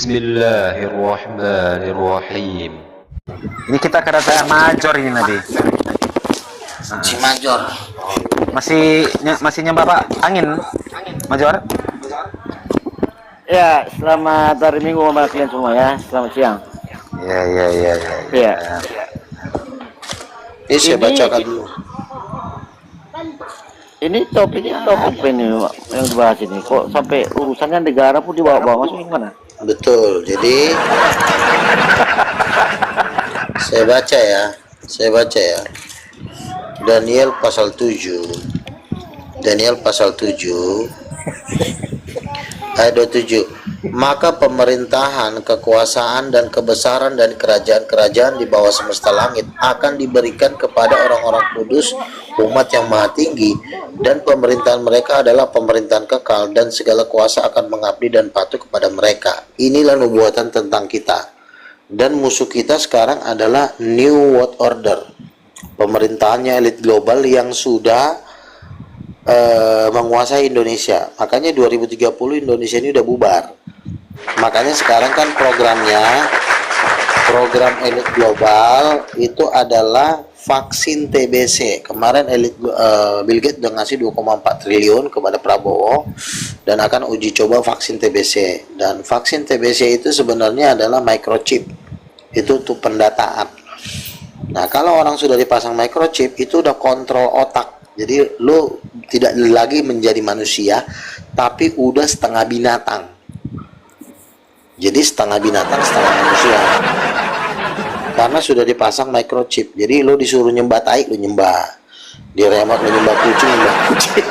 Bismillahirrahmanirrahim. Ini kita kereta major ini nanti. Si Major. Masih nyembah Pak angin, Major. Ya, selamat hari Minggu sama kalian semua ya. Selamat siang. Ya. Ya. Ini saya bacakan dulu. Ini topiknya apa ini yang dibahas ini? Kok sampai urusannya negara pun dibawa-bawa masuk gimana? Betul. Jadi saya baca ya. Daniel pasal 7 ayat 27. Maka pemerintahan, kekuasaan dan kebesaran dan kerajaan-kerajaan di bawah semesta langit akan diberikan kepada orang-orang kudus, umat yang maha tinggi, dan pemerintahan mereka adalah pemerintahan kekal, dan segala kuasa akan mengabdi dan patuh kepada mereka. Inilah nubuatan tentang kita. Dan musuh kita sekarang adalah New World Order, pemerintahannya elit global yang sudah menguasai Indonesia. Makanya 2030 Indonesia ini udah bubar. Makanya sekarang kan program elit global itu adalah vaksin TBC. Kemarin Bill Gates udah ngasih 2,4 triliun kepada Prabowo dan akan uji coba vaksin TBC. Dan vaksin TBC itu sebenarnya adalah microchip. Itu untuk pendataan. Nah, kalau orang sudah dipasang microchip itu udah kontrol otak. Jadi lo tidak lagi menjadi manusia, tapi udah setengah binatang. Jadi setengah binatang, setengah manusia. Karena sudah dipasang microchip. Jadi lo disuruh nyembah tai, lo nyembah. Di remote lo nyembah kucing, nyembah kucing.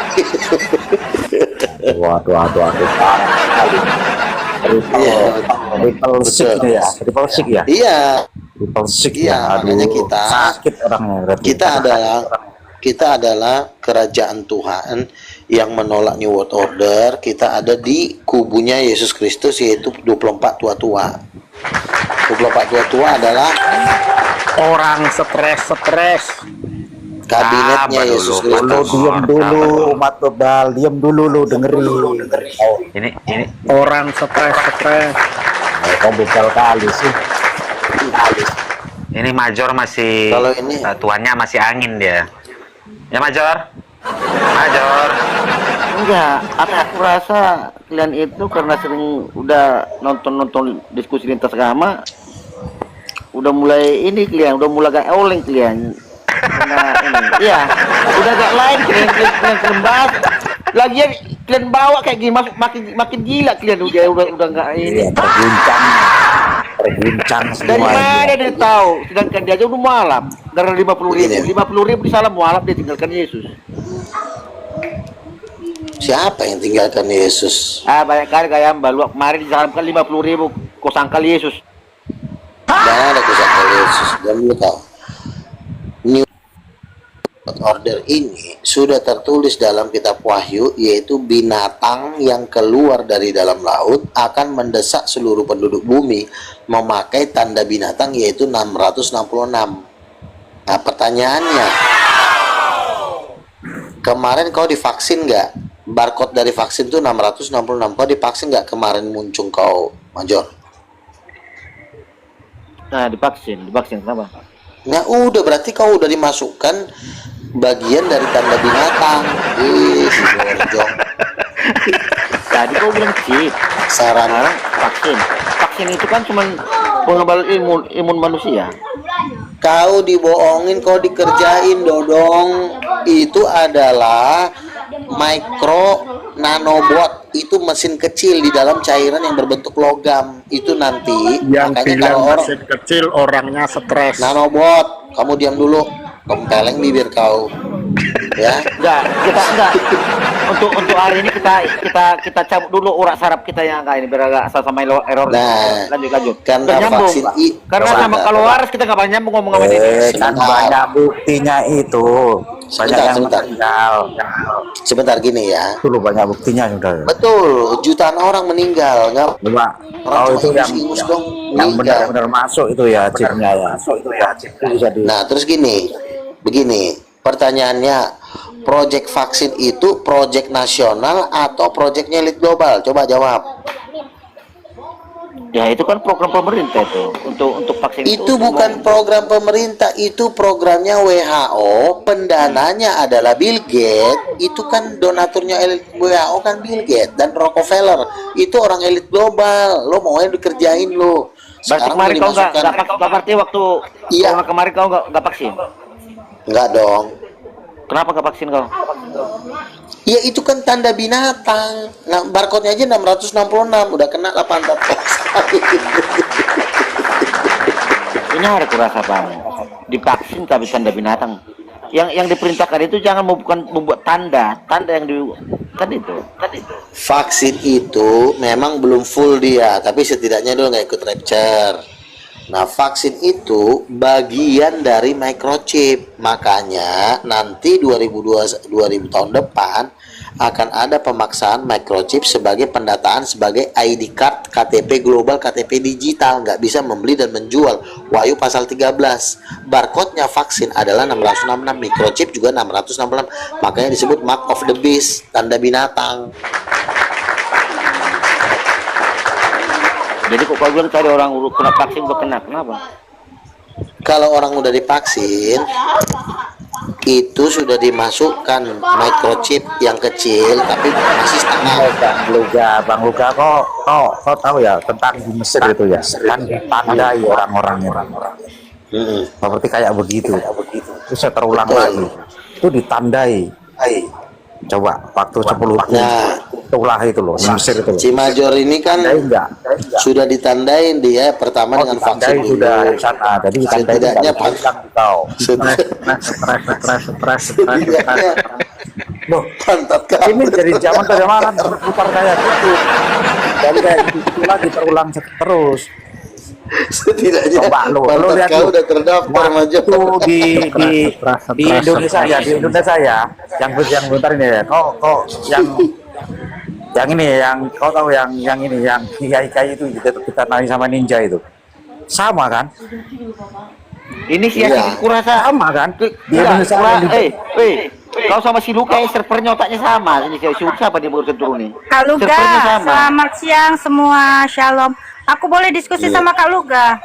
Waduh. Triple sick ya. Iya. Makanya kita sakit orangnya. Kita adalah kerajaan Tuhan yang menolak New World Order. Kita ada di kubunya Yesus Kristus, yaitu 24 tua-tua. 24 tua-tua adalah Orang stres. kabinetnya Yesus Kristus. Diam dulu, umat bebal, diam dulu lu dengerin. Ini orang stres. Kok bebal kali sih. Ini Major masih, Kalau ini tuannya masih angin dia. Ya Major. Enggak, aku rasa kalian itu karena sering udah nonton diskusi lintas agama, udah mulai gak oleng kalian. Karena ini, iya, udah gak lain kalian bahas. Lagian kalian bawa kayak gini makin gila kalian udah gak ini. Terguncang semua. Dari mana dia tahu? Sedangkan dia aja udah mualaf. Dari 50.000 di salam mualaf dia tinggalkan Yesus. siapa yang tinggalkan Yesus? Banyak kali kayak Mbak kemarin disalamkan 50.000 kau sangkal Yesus. Jangan ada kusangkal Yesus. Dan lu tahu, New Order ini sudah tertulis dalam kitab Wahyu, yaitu binatang yang keluar dari dalam laut akan mendesak seluruh penduduk bumi memakai tanda binatang, yaitu 666. Nah, pertanyaannya, kemarin kau divaksin nggak? Barcode dari vaksin itu 666. Kau divaksin nggak kemarin muncul kau, Major? Nah, divaksin kenapa? Nah, udah berarti kau udah dimasukkan bagian dari tanda binatang. Si Borjong. Tadi kau bilang chip. Saran Vaksin itu kan cuma pengembal imun manusia. kau dibohongin, kau dikerjain, Dodong. Itu adalah micro nanobot. Itu mesin kecil di dalam cairan yang berbentuk logam. Itu nanti Yang makanya bilang kalau orang mesin kecil orangnya stres. nanobot, kamu diam dulu, kempeleng bibir kau. Ya, Enggak. Untuk hari ini kita cabut dulu urat saraf kita yang enggak ini biar agak sama error. Nah, lanjut. karena Nyambung, vaksin karena sama kalau waras kita nggak nyambung ngomong sama dia. Kan banyak buktinya itu. Banyak yang meninggal. Sebentar gini ya. Dulu banyak buktinya sudah. Betul, jutaan orang meninggal, nggak? Coba Orang itu cuma yang ingus dong, yang meninggal. benar-benar masuk itu ya chipnya ya. Itu bisa di Nah, terus begini, pertanyaannya, proyek vaksin itu proyek nasional atau proyeknya elit global? Coba jawab. Ya itu kan program pemerintah itu untuk vaksin Itu bukan program pemerintah, itu programnya WHO, pendananya adalah Bill Gates. Itu kan donaturnya elit WHO kan Bill Gates dan Rockefeller. Itu orang elit global. Lo mau dikerjain lo. Berarti kemarin kau nggak berarti waktu corona kemarin kau nggak vaksin? Nggak dong. Kenapa nggak vaksin kau? Ya itu kan tanda binatang. Nah, barcode-nya aja 666 udah kena 800. Ini hari kurasa Bang. Divaksin tapi tanda binatang. Yang diperintahkan itu jangan membuat tanda yang kan itu. Vaksin itu memang belum full dia, tapi setidaknya dia nggak ikut rapture. Nah, vaksin itu bagian dari microchip. Makanya nanti 2000 tahun depan akan ada pemaksaan microchip sebagai pendataan sebagai ID card, KTP global, KTP digital, nggak bisa membeli dan menjual. Wahyu pasal 13. Barcode-nya vaksin adalah 666, microchip juga 666. Makanya disebut mark of the beast, tanda binatang. Jadi kok kau bilang tadi orang kena vaksin udah kena, kenapa? Kalau orang udah divaksin, itu sudah dimasukkan microchip yang kecil, tapi masih setengah. Bang Luga, kok tahu ya tentang di Mesir itu ya? Kan ditandai orang-orangnya. Seperti kayak begitu. Itu saya terulang lagi. Itu ditandai. Coba waktu 10 itulah itu loh, Mesir itu. Cimajor ini kan sudah ditandain dia pertama dengan vaksin sudah di sana. Jadi setidaknya loh, ini dari zaman ke zaman berputar kayak gitu. Jadi kayak gitu lagi terulang terus. Setidaknya coba lo lihat kau udah terdaftar Major di Indonesia ya, di Indonesia ya, yang bentar ini ya, kok yang ini, yang kau tahu yang ini, yang kiai itu kita nari sama ninja itu sama kan? Ini sih yang kurasa sama kan? Di Indonesia kau sama si Luka servernya otaknya sama. Ini siapa dia baru turun nih? Kak Luga, selamat siang semua, shalom. Aku boleh diskusi sama Kak Luga?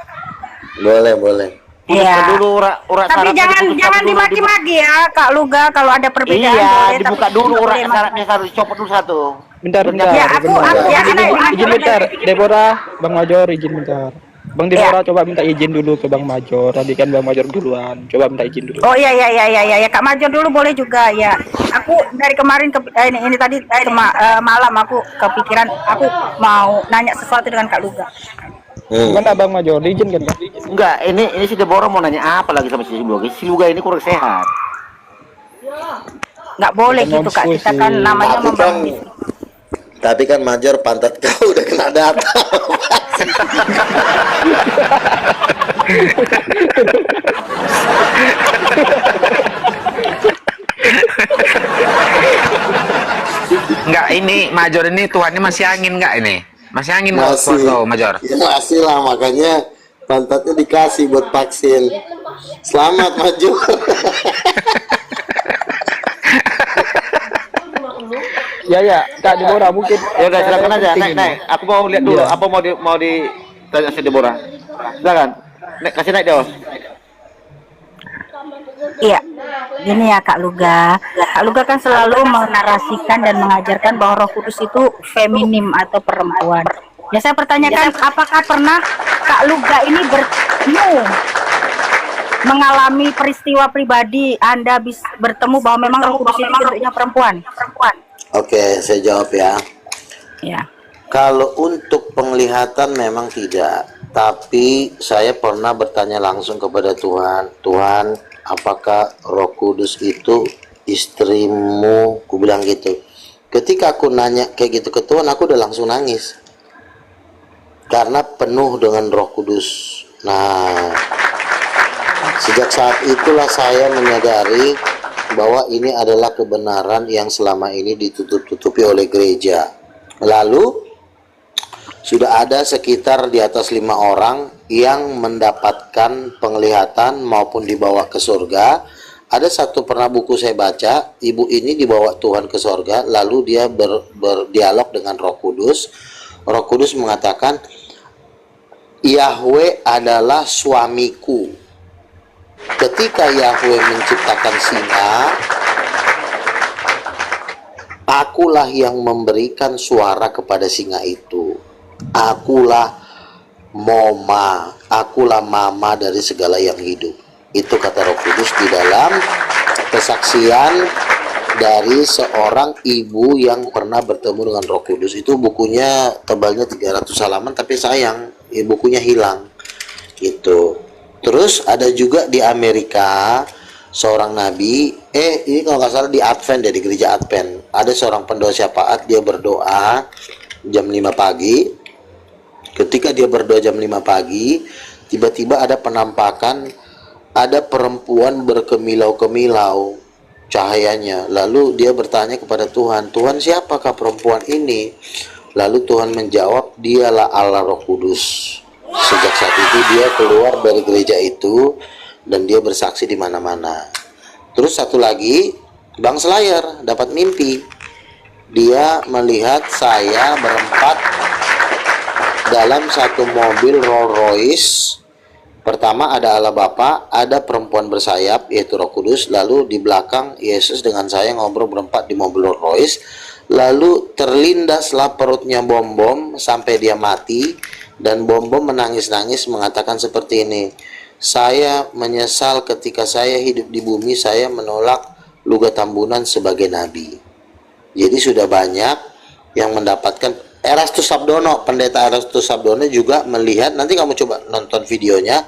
Boleh. Iya. Dulu tapi jangan dimaki-maki ya Kak Luga, kalau ada perbedaan. Iya, boleh, dibuka dulu syaratnya, harus dicopot dulu satu. Bentar. Ya, aku izin bentar. Deborah, Bang Major izin bentar. Bang Deborah coba minta izin dulu ke Bang Major. Tadi kan Bang Major duluan. Coba minta izin dulu. Oh iya Kak Major dulu boleh juga ya. Aku dari kemarin ini tadi malam aku kepikiran aku mau nanya sesuatu dengan Kak Luga. Gimana Bang Major? Diizinkan kan? Enggak, ini si Deborah mau nanya apa lagi sama si Luga. Si Luga ini kurang sehat. Nggak boleh gitu Kak. Kita kan namanya membangun. Tapi kan Major pantat kau udah kena data. Enggak, ini Major ini Tuhannya masih angin enggak ini? Masih angin enggak Major? Ya, masih lah, makanya pantatnya dikasih buat vaksin. Selamat Major. Ya, Kak Deborah mungkin. Ya udah silakan aja, naik. Aku mau lihat dulu apa mau di tanya si Deborah. Silakan. Kasih naik Deos. Iya, gini ya Kak Luga. Kak Luga kan selalu menarasikan dan mengajarkan bahwa Roh Kudus itu feminim atau perempuan. Ya saya pertanyakan, apakah pernah Kak Luga ini mengalami peristiwa pribadi Anda bertemu bahwa memang Roh Kudus itu bentuknya perempuan? Oke, saya jawab ya. Ya. Kalau untuk penglihatan memang tidak, tapi saya pernah bertanya langsung kepada Tuhan, Tuhan, apakah Roh Kudus itu istrimu? Aku bilang gitu. Ketika aku nanya kayak gitu ke Tuhan, aku udah langsung nangis. Karena penuh dengan Roh Kudus. Nah, sejak saat itulah saya menyadari bahwa ini adalah kebenaran yang selama ini ditutup-tutupi oleh gereja. Lalu sudah ada sekitar di atas 5 orang yang mendapatkan penglihatan maupun dibawa ke surga. Ada satu pernah buku saya baca, ibu ini dibawa Tuhan ke surga, lalu dia berdialog dengan Roh Kudus. Roh Kudus mengatakan, Yahweh adalah suamiku. Ketika Yahweh menciptakan singa, akulah yang memberikan suara kepada singa itu. Akulah akulah mama dari segala yang hidup. Itu kata Roh Kudus di dalam kesaksian dari seorang ibu yang pernah bertemu dengan Roh Kudus. Itu bukunya tebalnya 300 halaman, tapi sayang bukunya hilang. Itu. Terus ada juga di Amerika seorang nabi, ini kalau nggak salah di Advent ya, di gereja Advent. Ada seorang pendoa syafaat, dia berdoa jam 5 pagi. Ketika dia berdoa jam 5 pagi, tiba-tiba ada penampakan, ada perempuan berkemilau-kemilau cahayanya. Lalu dia bertanya kepada Tuhan, Tuhan, siapakah perempuan ini? Lalu Tuhan menjawab, dialah Allah Roh Kudus. Sejak saat itu dia keluar dari gereja itu dan dia bersaksi di mana-mana. Terus satu lagi, Bang Slayer dapat mimpi. Dia melihat saya berempat dalam satu mobil Rolls Royce. Pertama ada Allah Bapa, ada perempuan bersayap yaitu Roh Kudus, lalu di belakang Yesus dengan saya ngobrol berempat di mobil Rolls Royce. Lalu terlindaslah perutnya Bom-Bom sampai dia mati, dan Bom-Bom menangis-nangis mengatakan seperti ini, saya menyesal ketika saya hidup di bumi, saya menolak Luga Tambunan sebagai nabi. Jadi sudah banyak yang mendapatkan. Erastus Sabdono, pendeta Erastus Sabdono juga melihat, nanti kamu coba nonton videonya,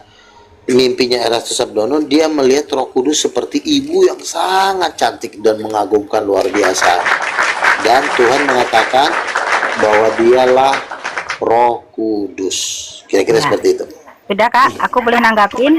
mimpinya Erastus Sabdono, dia melihat Roh Kudus seperti ibu yang sangat cantik dan mengagumkan luar biasa. Dan Tuhan mengatakan bahwa dialah Roh Kudus. Kira-kira seperti itu. Sudah Kak, aku boleh nanggapin?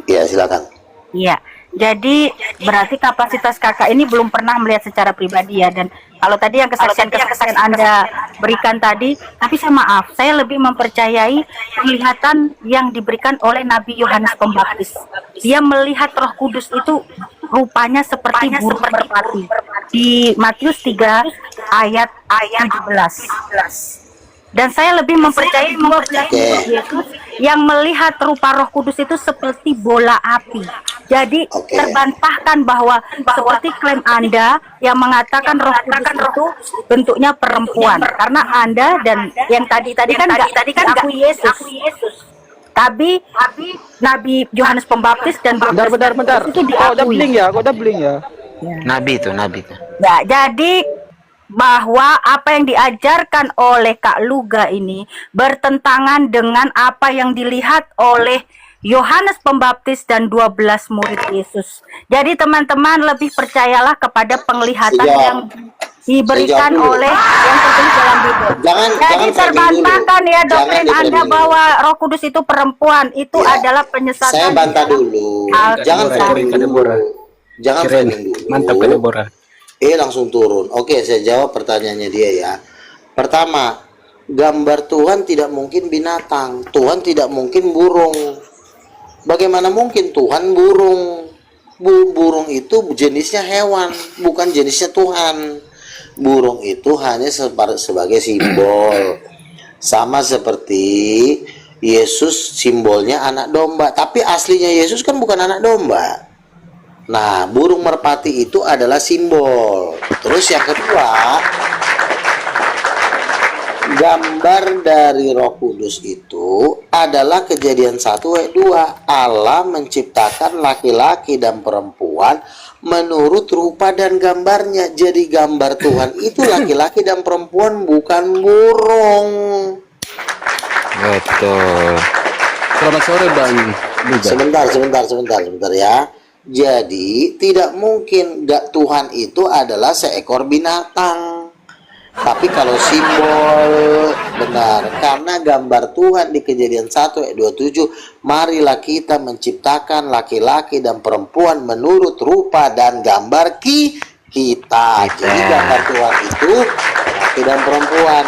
Ya, silakan. Iya. Jadi berarti kapasitas kakak ini belum pernah melihat secara pribadi ya. Dan kalau tadi yang kesaksian Anda berikan tadi, tapi saya maaf, saya lebih mempercayai penglihatan yang diberikan oleh Nabi Yohanes Pembaptis. Dia melihat Roh Kudus itu rupanya seperti burung merpati. Di Matius 3 ayat 17. Dan saya lebih mempercayai Yesus yang melihat rupa Roh Kudus itu seperti bola api. Jadi terbantahkan bahwa seperti klaim Anda yang mengatakan Roh Kudus itu bentuknya perempuan, karena Anda dan yang tadi kan nggak aku Yesus. Tapi Nabi Yohanes Pembaptis dan Bentar. itu Kok diakui. doubling ya? Nabi itu. Ya, jadi bahwa apa yang diajarkan oleh Kak Luga ini bertentangan dengan apa yang dilihat oleh Yohanes Pembaptis dan 12 murid Yesus. Jadi teman-teman lebih percayalah kepada penglihatan yang diberikan oleh yang tertulis dalam Bible. Jadi terbantahkan ya doktrin Anda bahwa Roh Kudus itu perempuan, itu adalah penyesatan. Saya bantah dulu. Jangan framing dulu. Jangan framing dulu. Mantap Kak Deborah. Langsung turun. Oke, saya jawab pertanyaannya dia ya. Pertama, gambar Tuhan tidak mungkin binatang. Tuhan tidak mungkin burung. Bagaimana mungkin Tuhan burung? Burung itu jenisnya hewan, bukan jenisnya Tuhan. Burung itu hanya sebagai simbol. Sama seperti Yesus simbolnya anak domba. Tapi aslinya Yesus kan bukan anak domba. Nah, burung merpati itu adalah simbol. Terus yang kedua, gambar dari Roh Kudus itu adalah Kejadian 1 ayat 2. Allah menciptakan laki-laki dan perempuan menurut rupa dan gambarnya. Jadi gambar Tuhan itu laki-laki dan perempuan, bukan burung. Betul. Selamat sore Bang. Sebentar ya. Jadi tidak mungkin Tuhan itu adalah seekor binatang. Tapi kalau simbol benar, karena gambar Tuhan di Kejadian 1 ayat 27, marilah kita menciptakan laki-laki dan perempuan menurut rupa dan gambar kita. Jadi gambar Tuhan itu laki dan perempuan.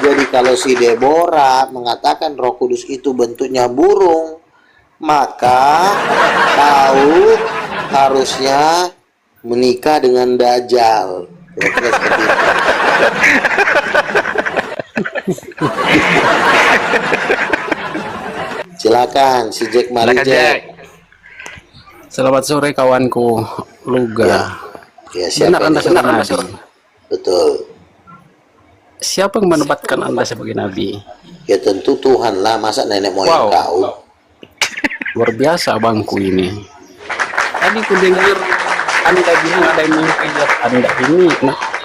Jadi kalau si Deborah mengatakan Roh Kudus itu bentuknya burung, maka tahu harusnya menikah dengan Dajjal. Kira-kira seperti itu. Silakan si Jack mari Silakan, Jack. Jack. Selamat sore kawanku Luga. Ya, siapa Benar Anda ini? seorang nabi. Betul. Siapa yang menobatkan Anda sebagai nabi? Ya tentu Tuhan lah, masa nenek moyang Wow. kau. Luar biasa bangku ini. Tadi ku dengar Anda bilang ada yang mimpi lihat Anda ini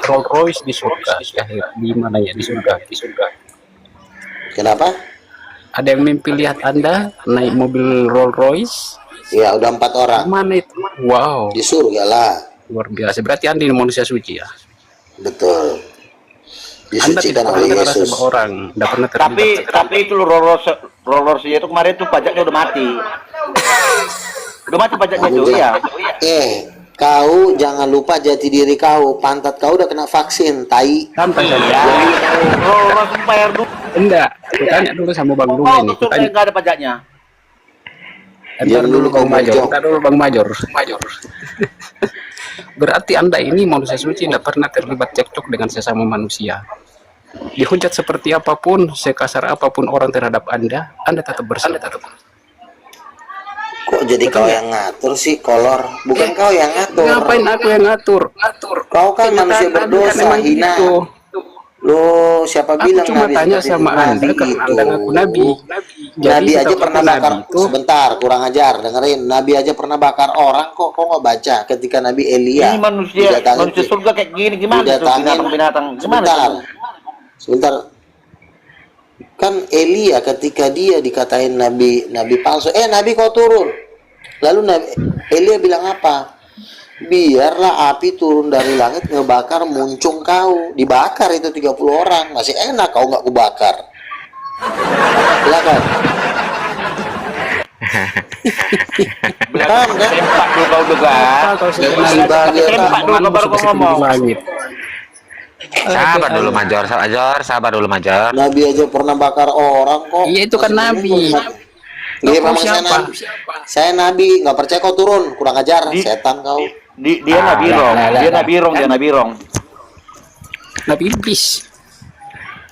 Rolls Royce di surga. Di mana ya? Di surga. Di surga. Kenapa? Ada yang mimpi lihat Anda naik mobil Rolls Royce. Ya udah 4 orang Mana itu? Wow. di surga lah. Luar biasa. Berarti Anda ini manusia suci ya? Betul. Anda tidak Disucikan pernah oleh terhadap Yesus. sebuah orang. Tidak pernah terlibat. Tapi itu Rolls itu kemarin tuh pajaknya udah mati. Udah mati pajaknya Kamu tuh, iya. Kau jangan lupa jati diri kau. Pantat kau udah kena vaksin, tai. Santai saja. Rolls bayar dulu. Enggak. Kutanya dulu sama Bang Luga Oh, ini. betul Kutanya. nggak ada pajaknya. Entar Diam dulu dulu Bang kau Major. bojong. Entar dulu Bang Major. Berarti Anda ini manusia suci tidak pernah terlibat cekcok dengan sesama manusia. Dihujat seperti apapun, sekasar apapun orang terhadap Anda tetap bersih. Kok jadi kau yang ngatur sih, kolor? Bukan kau yang ngatur. Ngapain aku yang ngatur? Kau kan manusia Kenyataan Anda berdosa, kan emang hina. gitu. Loh, siapa Aku bilang cuma Nabi tanya seperti sama itu? Anda Nabi karena itu. Anda ngaku Nabi. Nabi aja setahu pernah aku bakar. Nabi itu Sebentar, kurang ajar, dengerin. Nabi aja pernah bakar orang kok. Kok nggak baca ketika Nabi Elia Ini manusia surga kayak gini gimana tuh didatangin. binatang-binatang gimana Sebentar, tuh? sebentar. Kan Elia ketika dia dikatain nabi palsu, nabi kau turun. Lalu Elia bilang apa? Biarlah api turun dari langit ngebakar muncung kau. Dibakar itu 30 orang. Masih enak kau nggak kubakar. Silakan. Paham kan? Tempat dulu kau juga. Kau Masih bahagia Tempat dulu kau baru kau ngomong. langit. Sabar dulu Major, sabar dulu Major. Nabi aja pernah bakar orang kok. Iya itu kan Nabi. Iya Kau memang saya siapa? nabi. Saya nabi, nggak percaya kau turun, kurang ajar, setan kau. Dia Nabi Rong, dia Nabi Rong, dia Nabi Rong. Nabi iblis.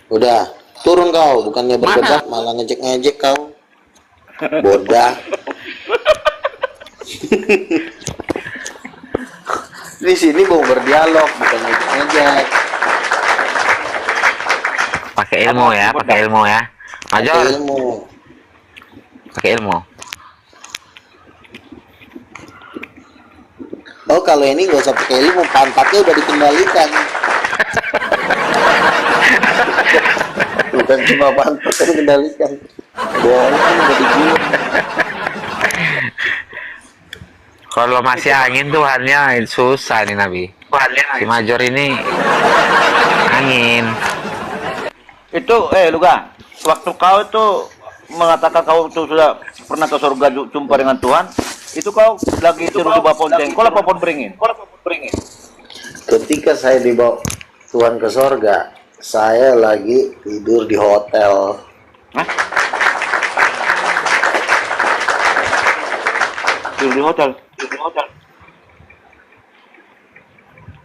Udah, turun kau, bukannya berdebat malah ngejek-ngejek kau. Bodah. Di sini mau berdialog, bukan ngejek-ngejek. Pakai ilmu ya. Major, Ilmu. pakai ilmu. Oh kalau ini nggak usah pakai ilmu, pantatnya udah dikendalikan. Bukan cuma pantatnya dikendalikan. Bohong udah digiur. Kalau masih angin Tuhannya susah nih Nabi. Si Major ini angin. Itu Luga, waktu kau itu mengatakan kau itu sudah pernah ke surga jumpa dengan Tuhan, itu kau lagi suruh di bawah pohon jengkol apa pohon beringin? Ketika saya dibawa Tuhan ke sorga, saya lagi tidur di hotel. Hah? Tidur di hotel.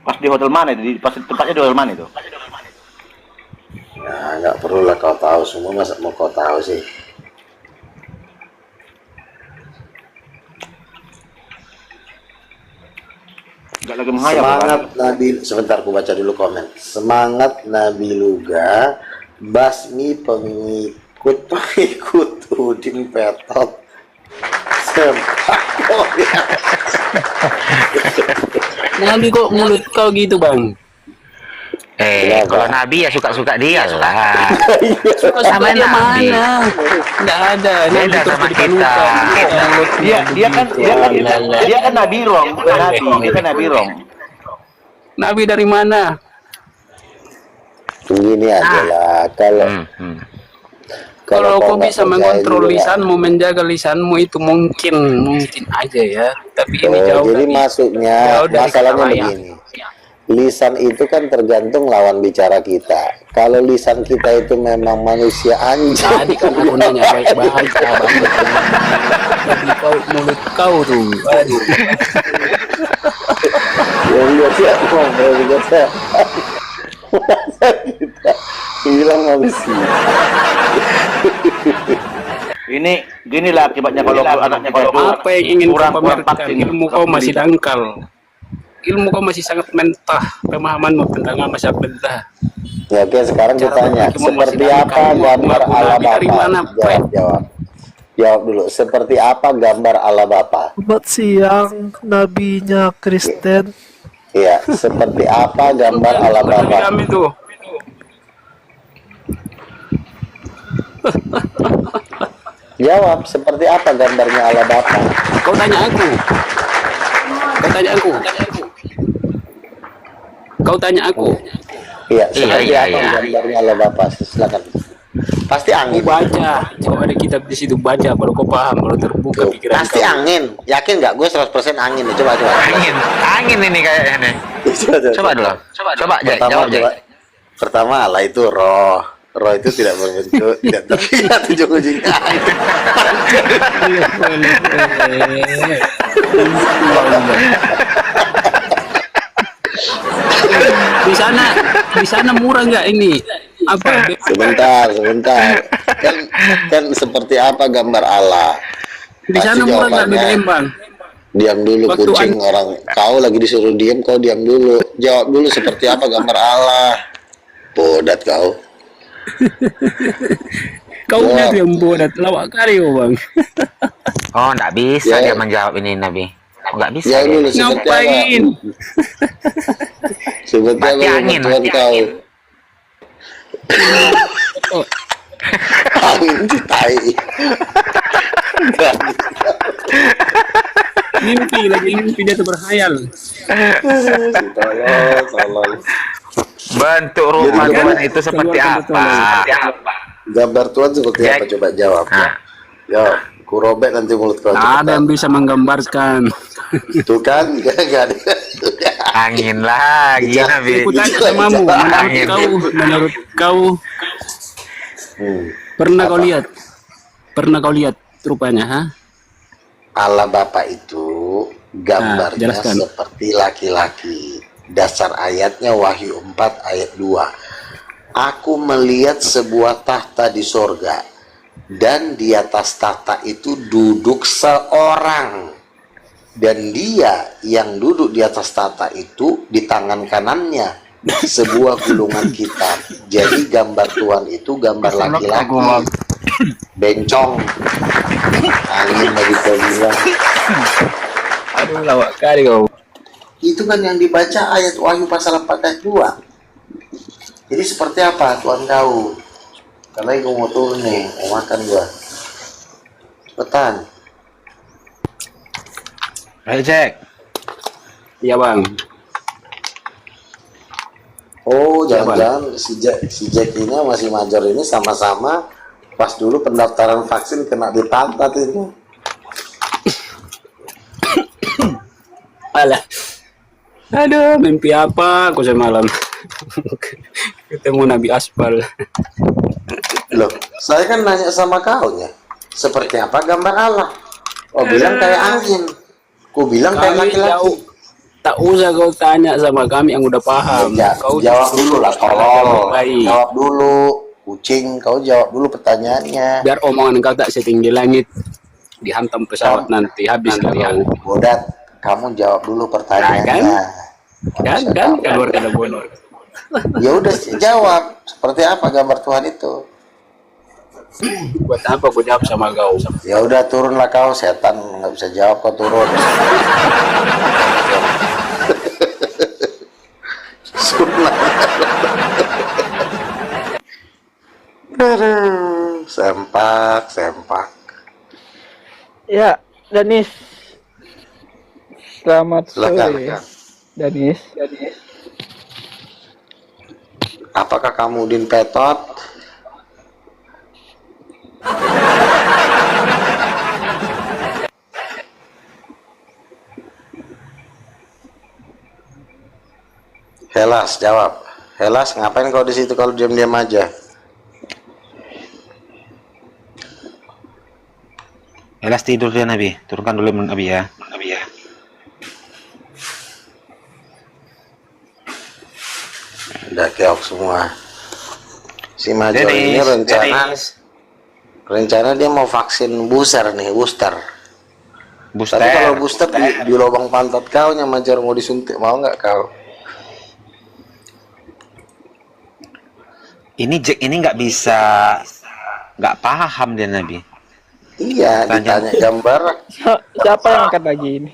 Pas di hotel mana itu? Pas tempatnya di hotel mana itu? Nah, nggak perlu lah kau tahu semua, masa mau kau tahu sih. Enggak lagi menghayal. Semangat Nabi, sebentar aku baca dulu komen. Semangat Nabi Luga, basmi pengikut Udin Petot. Nabi kok mulut kau gitu Bang? Kalau Nabi ya suka-suka dia lah. Sama dia Nabi. mana? Nggak ada. Nabi Beda terus sama dipanutan. Dia kan Nabi Rong, bukan Nabi. Dia kan Nabi Rong. Nabi dari mana? Ini adalah kalau Kalau kau nggak bisa percaya mengontrol juga. lisanmu, menjaga lisanmu itu mungkin aja ya. Tapi ini jauh jadi dari maksudnya jauh dari masalahnya kelalaian. begini. Lisan itu kan tergantung lawan bicara kita. Kalau lisan kita itu memang manusia anjing. Tadi kan aku nanya baik-baik Bang. Tapi kau mulut kau tuh. Aduh. Ya lihat ya ngobrol juga saya. Masa kita bilang manusia. Ini Ginilah akibatnya kalau anaknya kalau Apa yang ingin kau kurang pamerkan? vaksin. Ilmu kau masih dangkal. Ilmu kau masih sangat mentah. Pemahamanmu tentang masih mentah. Ya, oke, sekarang Cara ditanya, berpikirmu seperti masih apa dangkal. gambar Mau ala nabi dari Bapak? mana, Fred? Jawab dulu. Seperti apa gambar ala Bapak? Selamat siang, nabinya Kristen. Iya, seperti apa gambar ala Bukan dari Bapak? kami tuh. Jawab, seperti apa gambarnya ala Bapak? Kau tanya aku. Kau tanya aku. Kau tanya aku. Iya, seperti iya, apa iya. gambarnya ala Bapak? Silakan. Pasti Kau angin. baca. Coba ada kitab di situ baca. Baru kau paham. Baru terbuka Tuh, pikiran pasti kau. angin. Yakin nggak? Gue 100% angin nih. Coba. Angin ini kayaknya nih. Coba dulu. Coba Jack, Pertama, jawab Jack. pertama Allah itu roh. Roh itu tidak berbentuk, tidak terlihat ujung-ujungnya. Di sana murah nggak ini? Apa? Sebentar. Kan seperti apa gambar Allah? Di sana Pasti murah nggak di jawabannya, Lembang? diam dulu Waktu kucing orang. Kau lagi disuruh diam, kau diam dulu. Jawab dulu seperti apa gambar Allah. Bodat kau. Kau tuh yang bodat. Lawak kali kau bang. Oh, enggak bisa Ya. dia menjawab ini Nabi. Enggak bisa. Jawab dia. dulu seperti Ngapain? apa? Seperti Mati apa angin, bantuan mati kau? Oh, Angin di tai. mimpi dia tuh berhayal. Tolong. Bentuk rumah Jadi, Tuhan itu seperti apa? Gambar Tuhan seperti apa? Jack. Coba jawab. Nah. Jawab. Ku robek nanti mulut kau. Ada yang bisa menggambarkan. Tuh kan, gak ada. Angin lagi Jangan Nabi. Aku tanya samamu, Angin. menurut kau pernah kau lihat? Pernah kau lihat rupanya, ha? Allah Bapa itu gambarnya jelaskan. seperti laki-laki. Dasar ayatnya Wahyu 4 ayat 2. Aku melihat sebuah tahta di sorga, dan di atas tahta itu duduk seorang, dan dia yang duduk di atas tahta itu di tangan kanannya sebuah gulungan kitab. Jadi gambar Tuhan itu gambar laki-laki, bencong. Angin bagi kau bilang. Aduh, lawak kali kau. Itu kan yang dibaca ayat Wahyu pasal 4 ayat 2. Jadi seperti apa Tuhan tahu? Karena gue mau turun nih, mau makan gua. Cepetan. Ayo Jack. Iya bang. Oh, jangan-jangan si Jack ini sama si Major ini sama-sama pas dulu pendaftaran vaksin kena dipantat itu. Alah. Aduh, mimpi apa aku semalam? Ketemu Nabi Aspal. Loh, saya kan nanya sama kau ya, seperti apa gambar Allah? Oh, bilang kayak angin. Ku bilang kayak Kami laki-laki. jauh. Tak usah kau tanya sama kami yang udah paham. Kau Jawab dulu lah, tolol. Baik. Jawab dulu, kucing. Kau jawab dulu pertanyaannya. Biar omongan kau tak setinggi langit, dihantam pesawat nanti habis kalian. Bodat, kamu jawab dulu pertanyaannya. Kan keluar dari bonor. Ya udah jawab. Seperti apa gambar Tuhan itu? Buat apa aku jawab sama kau? Ya udah turunlah kau, setan nggak bisa jawab, kau turun. Sunat. Aduh, sempak. Ya, Danis. Selamat Silakan. sore. Danis. Apakah kamu Udin Petot? Helas, jawab. Helas, ngapain kau di situ kalau diam-diam aja? Elas tidur ya Nabi. Turunkan dulu Nabi ya. Udah keok semua. Si Major ini rencana Rencana dia mau vaksin booster nih, booster. Booster. Tapi kalau booster di lubang pantat kau nya Major mau disuntik, mau nggak kau? Ini Jack ini nggak bisa, nggak paham dia Nabi. Iya, ditanya gambar. Siapa yang angkat lagi ini?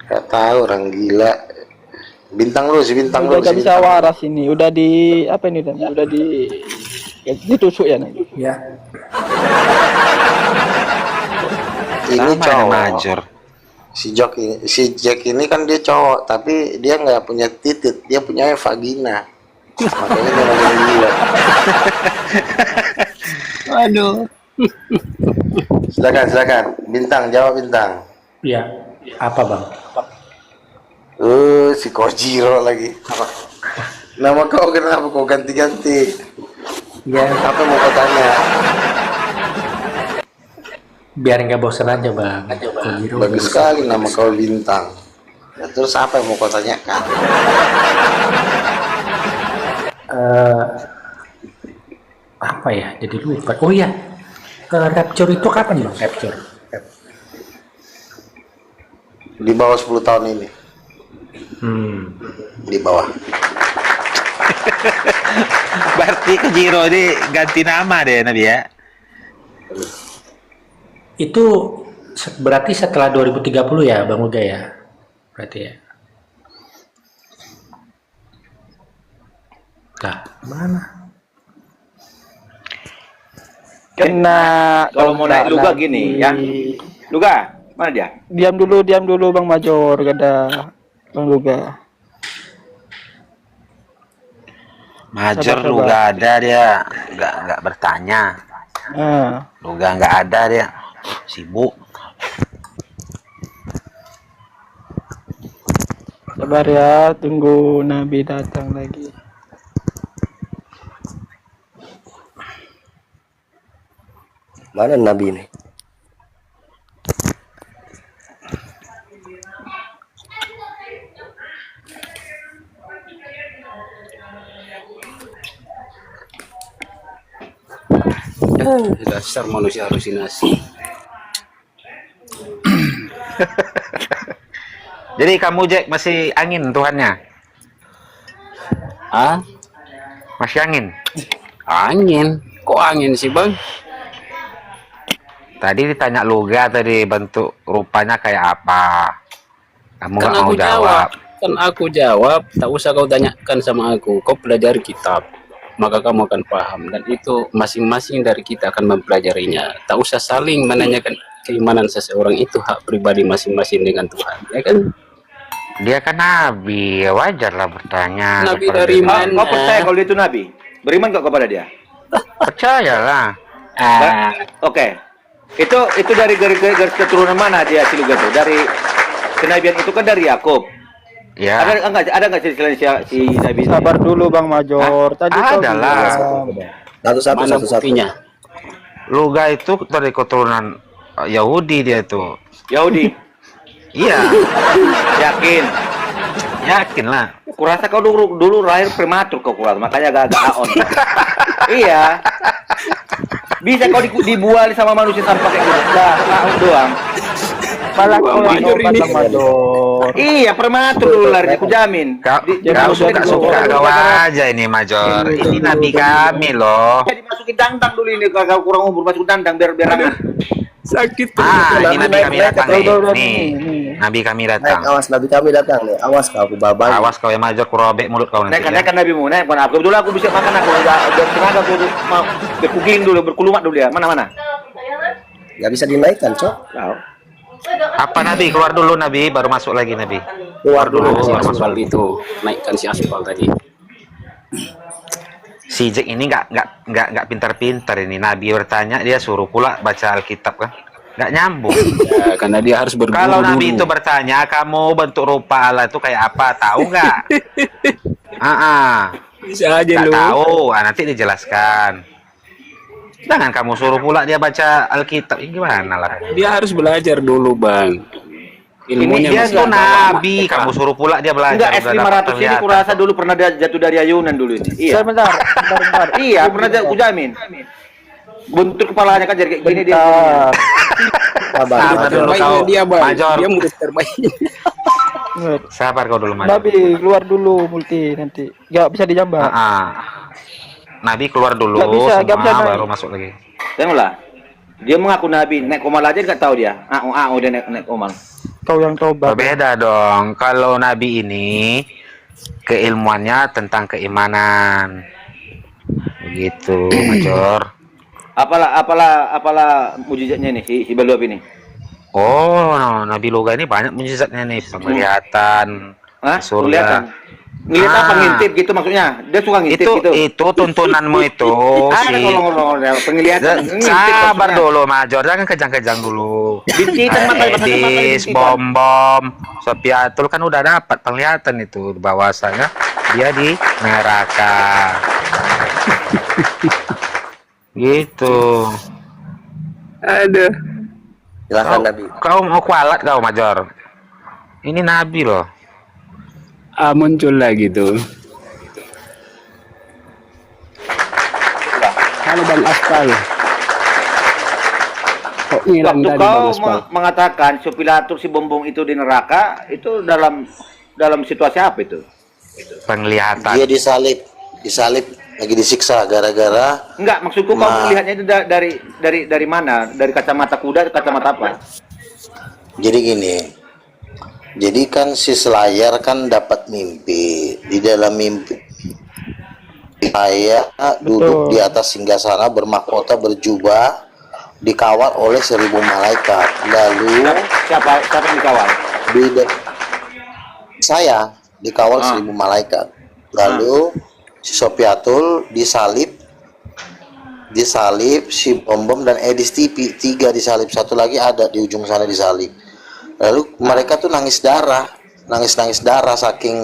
Gak tahu, orang gila. Bintang lu, si bintang lu. Udah gak bisa waras ini. Udah di apa ini Dan? Udah ditusuk ya nanti. Ya. Ini Sama ada cowok. Major. Si Jack ini kan dia cowok, tapi dia nggak punya titik, dia punya vagina. Makanya dia lagi gila. Aduh. Silakan. Bintang, jawab bintang. Ya. Apa bang? Si Kojiro lagi. Apa? Nama kau kenapa kau ganti-ganti? Ya. Apa mau kau tanya? Biar nggak bosan aja bang. Kojiro Bagus sekali nama kau bintang. Ya, terus apa yang mau kau tanyakan? Apa ya? Jadi lupa. Oh iya. Rapture itu kapan bang? Rapture. Di bawah 10 tahun ini. Di bawah. Berarti ke Jiro ini ganti nama deh Nabi ya. Itu berarti setelah 2030 ya Bang Uga ya? Berarti ya. Nah, mana? Kena Kalau mau naik Luga gini ya. Luga, mana dia? Diam dulu Bang Major, kata Bang Luga. Major Sabar. lu nggak ada dia, nggak bertanya. Lu nggak ada dia, sibuk. Sabar ya, tunggu Nabi datang lagi. Mana Nabi ini? Dasar manusia halusinasi. Jadi kamu Jack masih angin Tuhannya? Ah, Masih angin? angin. Kok angin sih bang? Tadi ditanya Luga tadi bentuk rupanya kayak apa? Kamu Kan nggak mau aku jawab. jawab. Kan aku jawab. Tak usah kau tanyakan sama aku. Kau pelajari kitab, maka kamu akan paham. Dan itu masing-masing dari kita akan mempelajarinya. Tak usah saling menanyakan keimanan seseorang, itu hak pribadi masing-masing dengan Tuhan. Ya kan? Dia kan nabi, ya wajar lah bertanya. Nabi kepada dari dia. mana? Kau percaya kalau dia itu nabi? Beriman kok kepada dia? Percayalah. Ah, Oke. Itu dari garis keturunan mana dia si Luga itu? Dari kenabian itu kan dari Yakub. Ya. Ada nggak silsilah si Nabi? Sabar dulu Bang Major. Tadi kau Ada lah. bilang. mana buktinya? Luga itu dari keturunan Yahudi dia itu. Yahudi. Iya, Yakin? lah. Kurasa kau dulu lahir prematur kau kurasa, makanya agak aon. Iya. Bisa kau dibual sama manusia tanpa kayak gitu. Tahu doang. Malah kau yang Major obat ini. Bang Major. Iya, prematur dulu lahir, aku jamin. Kau suka kau aja ini Major. Ini nabi kami loh. Dimasukin dandang dulu ini, kalau kurang umur masukin dandang biar hangat. Sakit. Ini nabi kami datang nih. Naik. Nih, nabi kami datang. Awas Nabi kami datang nih. Awas kau babai. Awas kau ya Major, kurobek mulut kau nanti. Naikkan nabimu, naikkan aku. Kebetulan aku bisa makan, aku udah tenaga, aku mau berkugiling dulu, berkulumat dulu ya. Mana? Gak bisa dinaikkan cok. Tahu. Apa nabi? Keluar dulu nabi, baru masuk lagi nabi. Keluar dulu. Si aspal itu, naikkan si aspal tadi. Si Jack ini nggak pintar-pintar ini. Nabi bertanya, dia suruh pula baca Alkitab kan? Nggak nyambung. Ya, karena dia harus berguru Kalau Nabi dulu. itu bertanya, kamu bentuk rupa Allah itu kayak apa? Tahu nggak? Bisa aja Nggak lu. tahu. Nanti dijelaskan. Jangan kamu suruh pula dia baca Alkitab. Ini gimana lah? Dia harus belajar dulu bang. Ini Ilmunya dia masih tuh ada. Nabi. Kamu suruh pula dia belajar. Enggak, udah dapat S500 ini kelihatan. kurasa dulu pernah dia jatuh dari ayunan dulu ini. Iya. Sebentar. Iya, pernah aku jamin. Buntut kepalanya kan jadi kayak gini dia. Bentar. Sabar dulu Terbaiknya kau, dia bang, Major. dia murid terbaik. Sabar kau dulu, Major. Nabi keluar dulu multi nanti. Gak bisa dijambak. Nabi keluar dulu, Nggak bisa, nggak bisa semua naik. baru masuk lagi. Tengoklah. Dia mengaku nabi, naik komal aja nggak tahu dia. Dia naik komal. Kau yang tobat. Berbeda dong. Kalau Nabi ini keilmuannya tentang keimanan. Begitu, Major. Apalah mujizatnya nih si Baluap ini. Oh, Nabi Loga ini banyak mujizatnya nih, penglihatan, surga. Kelihatan. Ngelihat apa ngintip gitu maksudnya? Dia suka ngintip gitu. Itu tuntunanmu itu Ada kalau penglihatan. Sabar dulu, Major, jangan kejang-kejang dulu. Bincitan mata Edis, bom, Sopiatul kan udah dapat penglihatan itu bahwasanya dia di neraka. Gitu. Aduh. Silakan Nabi. Kau mau kualat kau, Major? Ini Nabi loh. Muncul lagi tuh. Halo Bang Aspal. Kok ngilang Waktu tadi kau Bang Aspal? mengatakan si Pilatus si Bombong itu di neraka, itu dalam situasi apa itu? Penglihatan. Dia disalib lagi disiksa gara-gara Enggak, maksudku kau melihatnya itu dari mana? Dari kacamata kuda, kacamata apa? jadi gini. Jadi kan si Selayar kan dapat mimpi. Di dalam mimpi saya duduk di atas singgasana bermahkota berjubah dikawal oleh 1000 malaikat. Lalu Siapa yang dikawal? Saya dikawal 1000 malaikat. Lalu si Sopiatul disalib si Bom dan Edis Tipi, 3 disalib, satu lagi ada di ujung sana disalib. Lalu mereka tuh nangis darah saking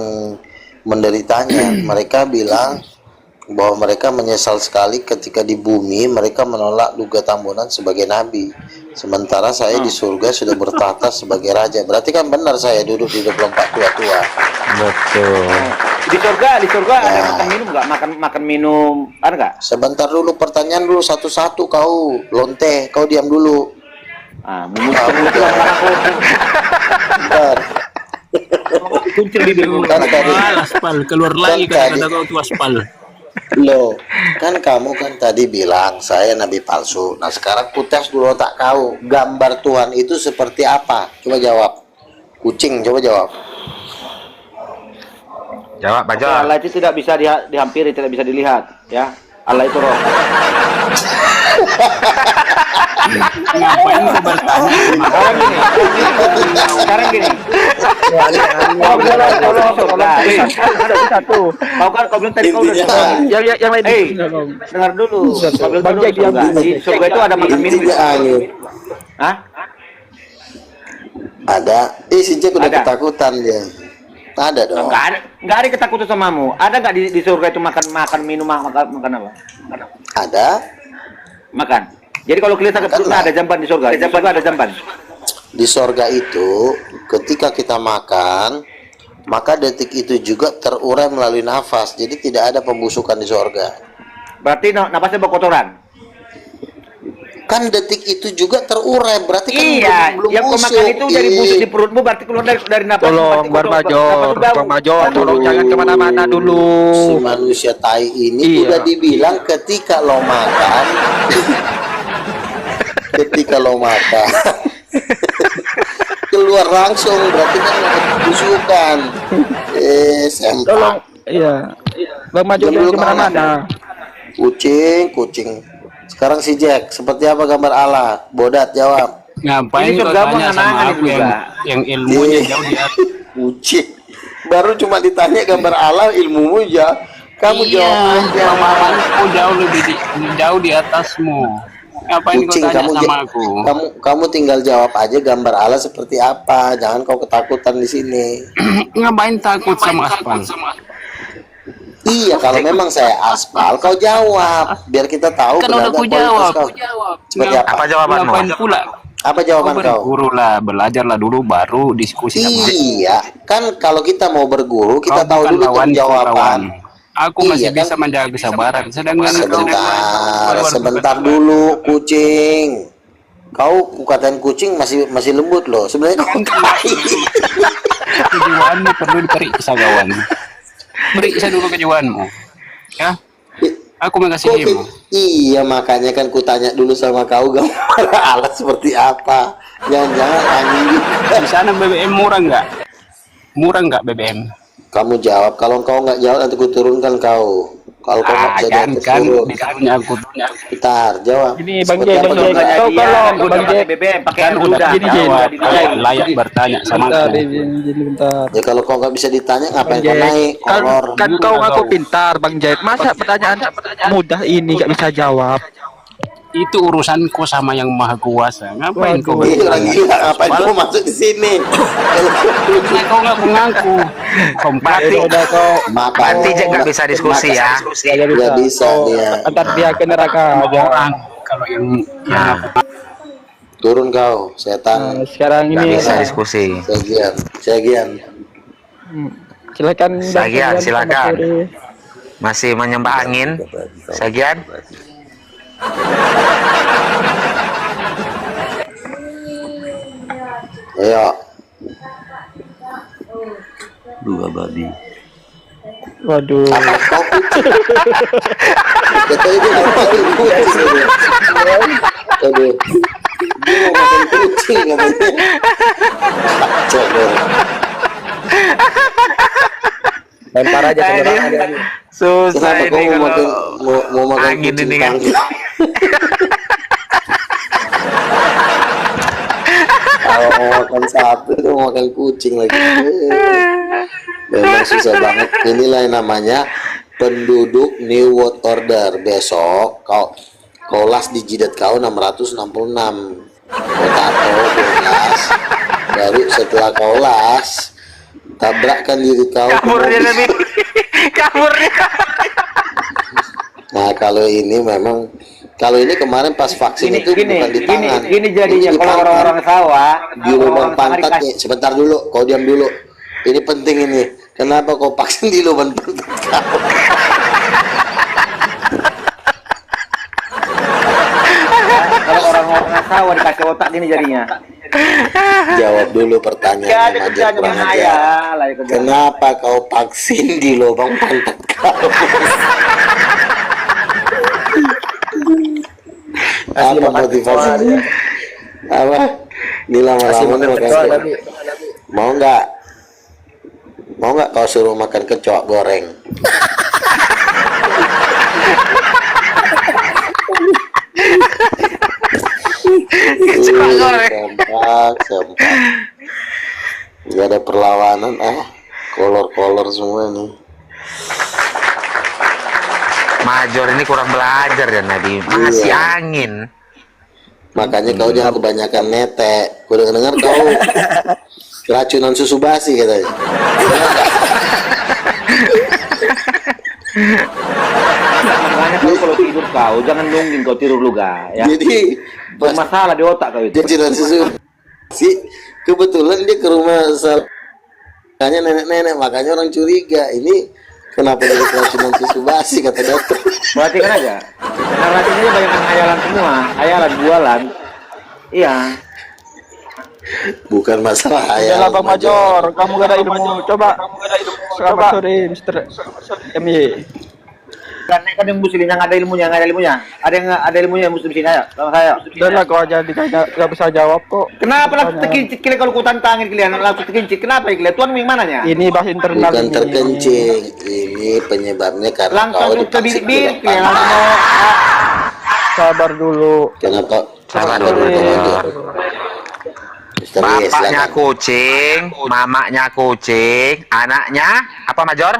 menderitanya. Mereka bilang bahwa mereka menyesal sekali ketika di bumi mereka menolak Luga Tambunan sebagai nabi, sementara saya di surga sudah bertahta sebagai raja. Berarti kan benar saya duduk di 24 tua-tua. Betul. Di surga ada makan minum nggak? Makan minum ada nggak? Sebentar dulu, pertanyaan dulu satu-satu. Kau lonte, kau diam dulu. Bentar. Kuncir di dulu. Kan tadi Aspal keluar lagi kata kau tuh Aspal. Loh, kan kamu kan tadi bilang saya nabi palsu. Nah sekarang ku tes dulu otak kau. Gambar Tuhan itu seperti apa? Coba jawab. Kucing, coba jawab. Jawab, Major. Allah itu tidak bisa dihampiri, tidak bisa dilihat, ya. Allah itu roh. Ngapain kau bertanya? Sekarang gini. Satu. Kau bilang tadi kau udah surga. Yang lain. Dengar dulu. Kau bilang tadi surga. Di surga itu ada makan minum. Hah? Ada. Si Jack udah ketakutan dia. Ada dong. Enggak ada ketakutan samamu. Ada enggak di surga itu makan minum makan apa? Ada. Makan. Jadi kalau kelihatan perutnya ada jamban di surga. Di surga ada jamban. Di surga itu ketika kita makan, maka detik itu juga terurai melalui nafas. Jadi tidak ada pembusukan di surga. Berarti nafasnya berkotoran. Kan detik itu juga terurai, berarti kan belum yang kau makan itu dari busuk di perutmu, berarti keluar dari napas. Tolong Bang Major, tolong jangan kemana-mana dulu. Si manusia tai ini udah dibilang ketika lo makan, keluar langsung, berarti kan busukan. Tolong, iya. Bang Major jangan kemana-mana. Kucing. Sekarang si Jack, seperti apa gambar Allah? Bodat jawab. Ngapain kau tanya sama aku yang ilmunya jauh di atas? Kucing. Baru cuma ditanya gambar Allah, ilmumu ya. Kamu jawab aja. Pemahamanku jauh di atasmu. Ngapain kau tanya sama aku? Kamu tinggal jawab aja gambar Allah seperti apa. Jangan kau ketakutan di sini. Ngapain takut sama Aspal? Iya, kalau memang saya aspal, kau jawab biar kita tahu. Kan udah aku jawab. Seperti apa? Apa jawabanmu? Ngapain pula? Apa jawaban kau? Berguru lah, belajarlah dulu baru diskusi. Iya, kan kalau kita mau berguru kita tahu dulu jawaban. Aku masih Iya, kan? bisa menjaga kesabaran, sedangkan Sebentar dulu kucing. Kau kukatain kucing masih lembut loh. Sebenarnya kau tai. kejiwaanmu perlu diperiksa kawan. Periksa dulu kejiwaanmu. Ya, aku mengasihimu. Iya, makanya kan kutanya dulu sama kau gambar alat seperti apa. Jangan-jangan anjing. Di sana BBM murah nggak? Murah nggak BBM? Kamu jawab. Kalau kau nggak jawab nanti kuturunkan kau. Kalau kau nggak bisa jawab kan turun. ditaruhnya aku. Bentar, jawab. Ini Bang Seperti Jack, apa Bang Jack. gambarnya? Tahu kalau udah Bang pakai Jack BBM, pakai Kan udah gini, Jin. layak bertanya sama bentar, aku. izin bentar. Ya kalau kau nggak bisa ditanya ngapain Bang kau Jack, naik kolor? kan kau ngaku pintar, Bang Jack. Masa pertanyaan mudah ini gak bisa jawab? Itu urusanku sama yang maha kuasa. Ngapain kau Iya, bertanya? gila, ngapain kau masuk di sini? Karena kau ngaku-ngaku. Berarti Udah kau berarti Jack nggak bisa diskusi ya. Nggak bisa dia. antar dia ke neraka aja. orang kalau yang Turun kau, setan. Nah, sekarang Nggak ini bisa diskusi. Segian. silakan Bang Sagian, Sagian, silakan. selamat sore. Masih menyembah angin. Sagian. Ayo. Dua babi. Waduh. Kau kucing. Kata itu ngapain kucing? Aduh. Dia mau makan kucing katanya. Coba. Lempar aja ke belakang dia. Susah Kenapa ini kau mau kalau makan mau makan angin kucing ini kan. tangkil? Kalau mau makan sapi itu mau makan kucing lagi. Memang susah banget. Inilah yang namanya penduduk New World Order. Besok kau las di jidat kau 666. Kau tato 12. Baru setelah kau las tabrakkan diri kau ke Kabur dia mobil. lebih. Kabur dia. Nah kalau ini kemarin pas vaksin itu bukan di tangan. Gini jadinya Ini di kalau pantat. orang-orang sawah Di lubang pantatnya. Sebentar dulu, kau diam dulu. Ini penting ini. Kenapa kau vaksin di lubang pantat kau? kalau orang-orang sawah dikasih otak gini jadinya. Jawab dulu pertanyaannya, Majid kurang ajar. Kenapa kau vaksin di lubang pantat kau? Apa motivasinya? Apa? Ini lama-lama nih makan kecoa. Mau nggak kau suruh makan kecoa goreng? Kecoa goreng. Sempak. Gak ada perlawanan, kolor-kolor semua nih. Major ini kurang belajar ya Nabi. Masih Iya. angin. Makanya kau jangan kebanyakan netek. Kau dengar kau keracunan susu basi katanya. Makanya kalau tidur kau jangan nungging kau tidur lu ya. Jadi Bermasalah di otak kau itu. keracunan susu basi. Kebetulan dia ke rumah makanya nenek-nenek, makanya orang curiga ini kenapa dia keracunan susu basi kata dokter. Perhatikan aja. Narasinya banyak hayalan semua, hayalan jualan. Iya. Bukan masalah Udah hayal. lah Bang Major, kamu gak ada ilmu. Coba. Selamat sore Mr. MY. Kan yang muslim yang ada ilmunya, nggak ada ilmunya. Ada ilmunya muslim sini ayo, sama saya. Udah lah kau aja ditanya gak bisa jawab kok. Kenapa langsung terkincit kalian kalau ku tantangin kalian langsung terkincit? Kenapa ya kalian? Tuan yang mananya? Ini bahas internal Bukan ini. terkencing. Ini penyebabnya karena kau Langsung divaksin terbirit-birit ke depan. kalian langsung mau. Sabar dulu. Kenapa? Sabar Kenapa dulu. Major? Misteri, Bapaknya silakan. kucing, mamanya kucing, anaknya apa Major?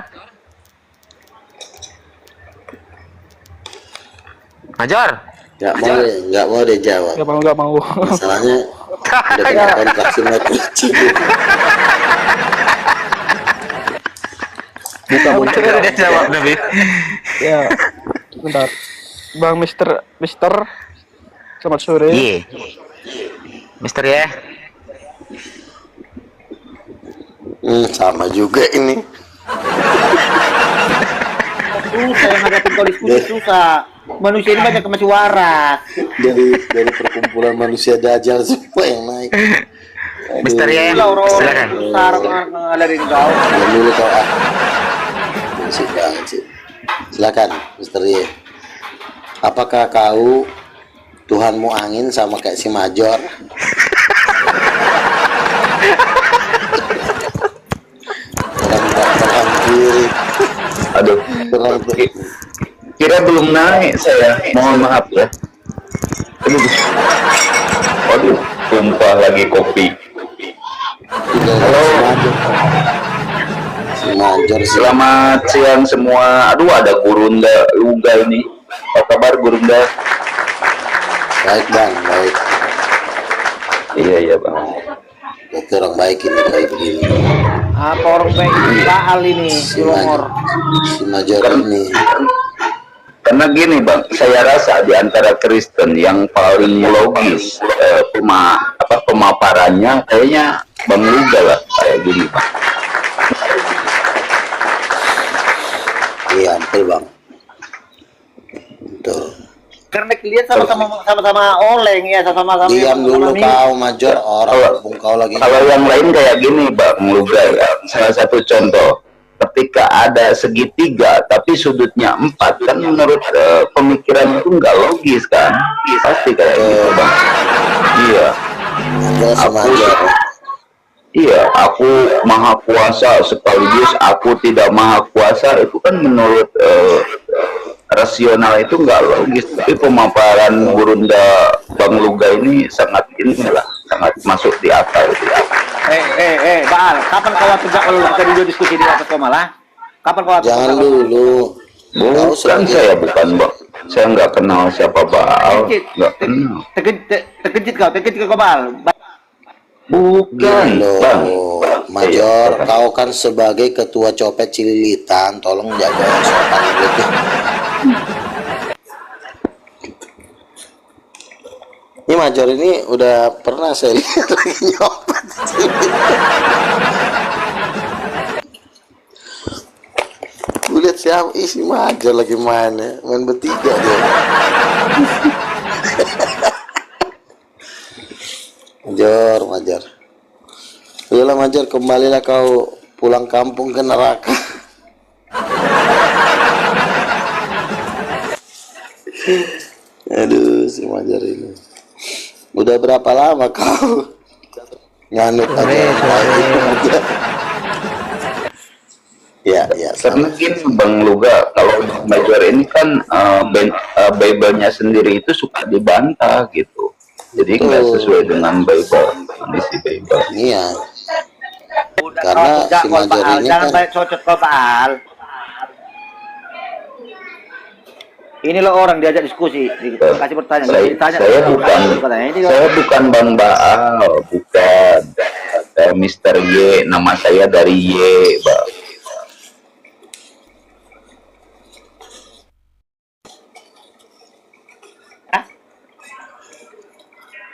Major? Nggak mau dia jawab. Gak mau. Masalahnya udah punya kontrak sama kucing. Buka muncul. Dia jawab Nabi. Ya. Bentar. Bang Mister. Selamat sore. Iya. Mister ya. Sama juga ini. susah yang ada kau diskusi susah. Manusia ini banyak masih waras. Dari perkumpulan manusia dajjal semua yang naik. Mister ya, silakan. Sarang ngalarin kau. Diam dulu kau Musik banget sih. Silakan, Mister Y. Apakah kau Tuhanmu angin sama kayak si Major? Terang kiri. Aduh, kira belum naik saya. Mohon maaf ya. Aduh, tumpah lagi kopi. Halo. Si Major. Selamat siang semua. Aduh, ada Gurunda Luga ini. Apa kabar Gurunda? Baik Bang, baik. Iya Bang. Itu orang baik ini kayak begini. Apa orang baik Baal ini Si Longor. Major ini. Karena gini Bang, saya rasa di antara Kristen yang paling logis pemaparannya kayaknya Bang Luga lah kayak gini Bang. Iya, betul Bang. Betul. Karena kalian sama-sama oleng ya, sama-sama. Diam dulu kau Major, orang kau lagi. Kalau yang lain kayak gini Bang Luga ya, salah satu contoh. Ketika ada segitiga tapi sudutnya 4 kan menurut pemikiran itu nggak logis kan, pasti kayak gitu Bang. Iya. Aku maha kuasa sekaligus aku tidak maha kuasa, itu kan menurut rasional itu nggak logis. Tapi pemaparan Gurunda Bang Luga ini sangat sangat masuk di akal itu ya. Baal, kapan kau tegak kalau kita dulu diskusi di atas malah? Kapan kau? Jangan dulu. Bukan saya, bukan Bang. Saya nggak kenal siapa Baal. Nggak kenal. Terkejut kau Baal. Bukan Bang. Major, kau kan sebagai ketua copet Cililitan, tolong jaga sopan gitu. Ini Major ini udah pernah saya lihat lagi nyopet. Gue lihat siapa isi Major lagi main bertiga dia. Major. Udahlah Major, kembalilah kau pulang kampung ke neraka. Aduh, si Major ini. Udah berapa lama kau nganut aja? Ya. Karena gini Bang Luga, kalau Major ini kan Bible-nya sendiri itu suka dibantah gitu. Jadi nggak sesuai dengan Bible, kondisi Bible. Iya. Karena si Major ini jangan kan banyak cocok kau Baal. Ini loh orang diajak diskusi, kasih bertanya. Saya bukan Bang Baal, bukan. Saya Mister Y, nama saya dari Y, Bang.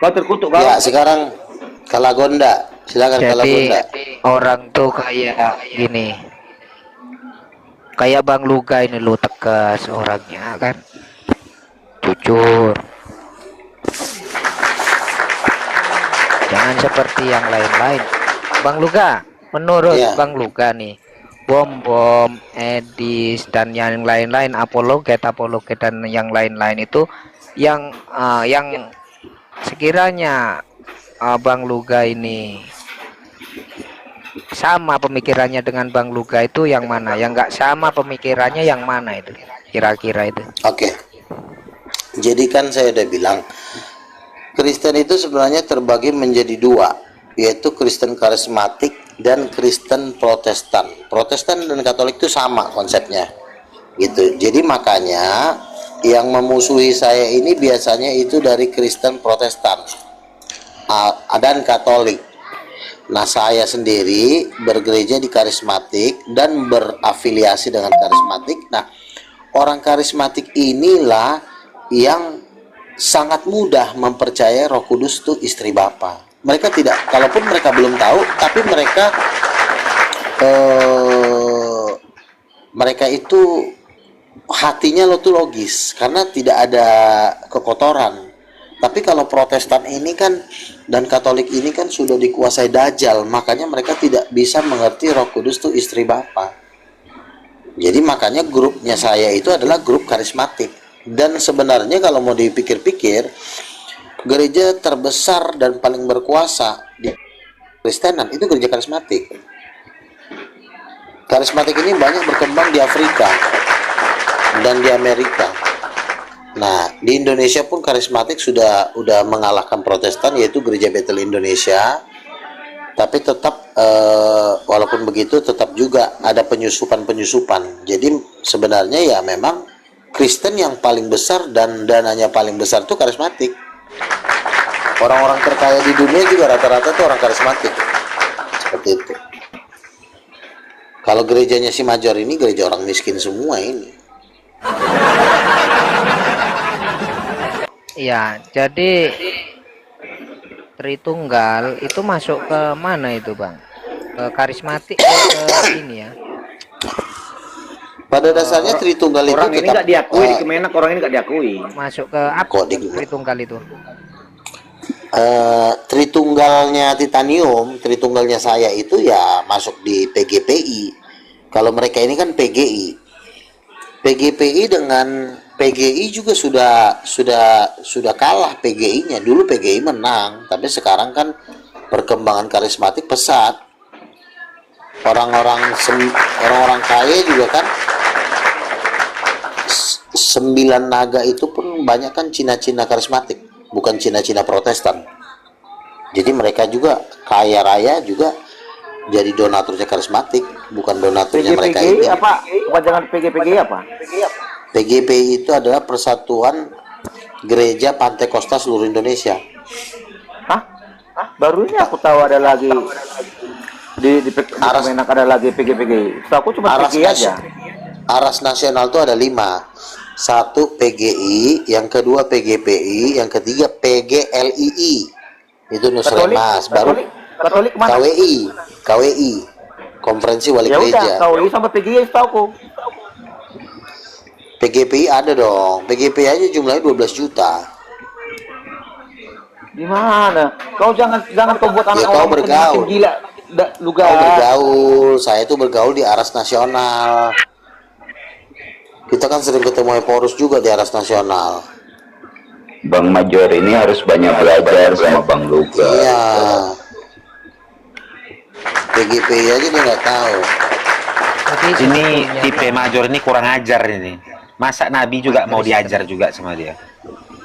Kau terkutuk kau. Ya, sekarang Kalagonda. Silakan Kalagonda. Orang tuh kayak gini. Kayak Bang Luga ini lu tegas orangnya kan. Jujur. Jangan seperti yang lain-lain. Bang Luga, menurut Bang Luga nih, Bom, Edis dan yang lain-lain, apologet dan yang lain-lain itu yang sekiranya Bang Luga ini sama pemikirannya dengan Bang Luga itu yang mana? Yang nggak sama pemikirannya yang mana itu? Kira-kira itu. Oke. Jadi kan saya udah bilang Kristen itu sebenarnya terbagi menjadi dua, yaitu Kristen karismatik dan Kristen Protestan. Protestan dan Katolik itu sama konsepnya. Gitu. Jadi makanya yang memusuhi saya ini biasanya itu dari Kristen Protestan dan Katolik. Nah, saya sendiri bergereja di karismatik dan berafiliasi dengan karismatik. Nah, orang karismatik inilah yang sangat mudah mempercayai Roh Kudus itu istri Bapa. Mereka tidak, kalaupun mereka belum tahu, tapi mereka itu hatinya lo tuh logis karena tidak ada kekotoran. Tapi kalau Protestan ini kan dan Katolik ini kan sudah dikuasai Dajjal, makanya mereka tidak bisa mengerti Roh Kudus itu istri Bapa. Jadi makanya grupnya saya itu adalah grup karismatik. Dan sebenarnya kalau mau dipikir-pikir, gereja terbesar dan paling berkuasa di Kristenan itu gereja karismatik. Karismatik ini banyak berkembang di Afrika dan di Amerika. Nah, di Indonesia pun karismatik sudah mengalahkan Protestan, yaitu Gereja Betel Indonesia. Tapi tetap walaupun begitu tetap juga ada penyusupan-penyusupan. Jadi sebenarnya ya memang Kristen yang paling besar dan dananya paling besar itu karismatik. Orang-orang terkaya di dunia juga rata-rata itu orang karismatik. Seperti itu. Kalau gerejanya si Major ini gereja orang miskin semua ini. Ya, jadi Tritunggal itu masuk ke mana itu, Bang? Ke karismatik ke ini ya? Pada dasarnya Tritunggal itu orang ini tetap, nggak diakui di Kemenak, orang ini nggak diakui. Masuk ke apa Tritunggal itu? Tritunggalnya Titanium, Tritunggalnya saya itu ya masuk di PGPI. Kalau mereka ini kan PGI. PGPI dengan PGI juga sudah kalah PGI-nya. Dulu PGI menang, tapi sekarang kan perkembangan karismatik pesat. Orang-orang kaya juga kan 9 naga itu pun banyak kan Cina-Cina karismatik, bukan Cina-Cina Protestan. Jadi mereka juga kaya raya juga jadi donaturnya karismatik, bukan donaturnya mereka ini. Apa? Kepanjangan PGPG apa? PGPI itu adalah Persatuan Gereja Pantekosta seluruh Indonesia. Hah? Baru ini aku tahu ada lagi di Kemenak ada lagi PGPG. Aku cuma PGI aja. Aras nasional itu ada 5. 1 PGI, yang kedua PGPI, yang ketiga PGLII. Itu Nusremas. Baru Katolik mana? KWI. Konferensi Wali Ya Gereja. udah, KWI sama PGI tahu. PGPI ada dong. PGPI aja jumlahnya 12 juta. Di mana? Kau jangan kau buat anak kau bergaul. Gila. Kau bergaul. Saya itu bergaul di Aras Nasional. Kita kan sering ketemu Eporus juga di Aras Nasional. Bang Major ini harus banyak belajar sama Bang Luka. Iya. PGPI aja dia nggak tahu. Ini tipe Major ini kurang ajar ini. Masa Nabi juga mau diajar juga sama dia?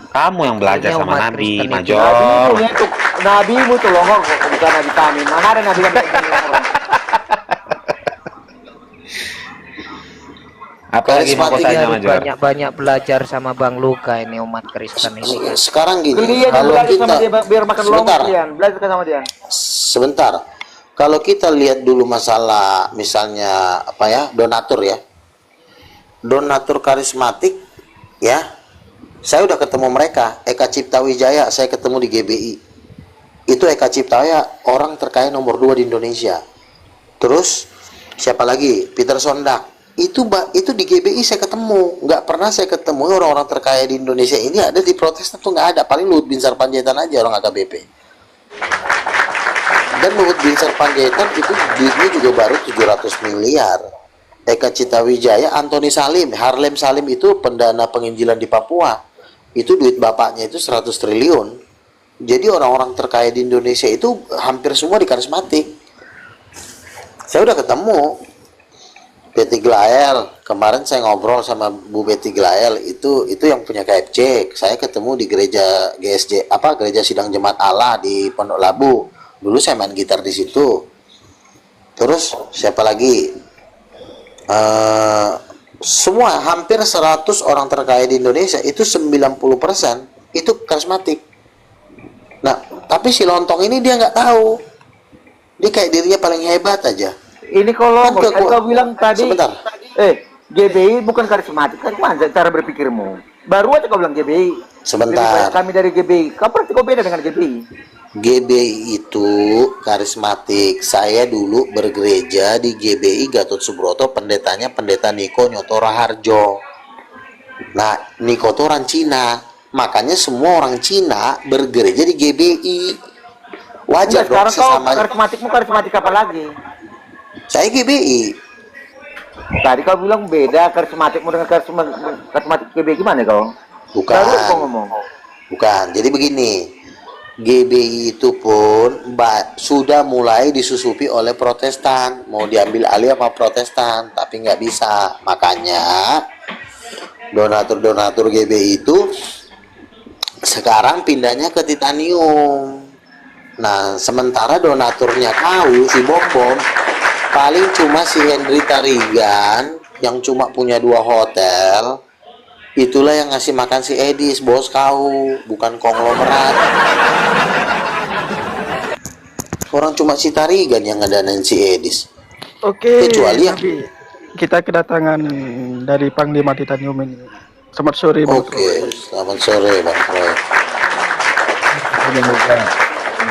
Kamu yang belajar sama Nabi, Major. Nabi itu loh, bukan Nabi kami. Mana ada Nabi yang Apalagi mau tanya, Major? Banyak belajar sama Bang Luka ini umat Kristen ini. Sekarang gini, kalau kita biar makan belajar sama dia. Sebentar. Kalau kita lihat dulu masalah misalnya apa ya, donatur ya. Donatur karismatik ya. Saya udah ketemu mereka, Eka Cipta Wijaya, saya ketemu di GBI. Itu Eka Cipta Wijaya orang terkaya nomor 2 di Indonesia. Terus siapa lagi? Peter Sondak. Itu di GBI saya ketemu. Nggak pernah saya ketemu orang-orang terkaya di Indonesia ini ada di Protestan tuh nggak ada. Paling Luhut Binsar Panjaitan aja orang AKBP. Dan Luhut Binsar Panjaitan itu duitnya juga baru 700 miliar. Eka Cipta Wijaya, Antoni Salim, Harlem Salim itu pendana penginjilan di Papua. Itu duit bapaknya itu 100 triliun. Jadi orang-orang terkaya di Indonesia itu hampir semua di karismatik. Saya udah ketemu Betty Glael, kemarin saya ngobrol sama Bu Betty Glael, itu yang punya KFC. Saya ketemu di gereja GSJ Gereja Sidang Jemaat Allah di Pondok Labu. Dulu saya main gitar di situ. Terus siapa lagi? Semua hampir 100 orang terkaya di Indonesia itu 90% itu karismatik. Nah, tapi si Lontong ini dia nggak tahu. Dia kayak dirinya paling hebat aja. Ini kalau kau bilang tadi, sebentar. GBI bukan karismatik, kan cara berpikirmu. Baru aja kau bilang GBI. Sebentar. Kami dari GBI. Kapan kau beda dengan GBI? GBI itu karismatik. Saya dulu bergereja di GBI Gatot Subroto, pendetanya pendeta Niko Nyoto Raharjo. Nah, Niko tuh orang Cina, makanya semua orang Cina bergereja di GBI. Wajar dong Sekarang kau sesama. karismatikmu karismatik apa lagi? Saya GBI. Tadi kau bilang beda karismatikmu dengan karismatik GBI, gimana kau? Bukan. Baru kau ngomong. Bukan. Jadi begini, GBI itu pun sudah mulai disusupi oleh Protestan. Mau diambil alih apa Protestan, tapi nggak bisa. Makanya donatur-donatur GBI itu sekarang pindahnya ke titanium. Nah, sementara donaturnya kau si Bom paling cuma si Henry Tarigan yang cuma punya 2 hotel. Itulah yang ngasih makan si Edis, bos kau, bukan konglomerat. Orang cuma si Tarigan yang ngedanain si Edis. Oke. Kecuali yang kita kedatangan dari Panglima Titanium ini. Selamat sore, Bang. Oke, selamat sore Bang Troy.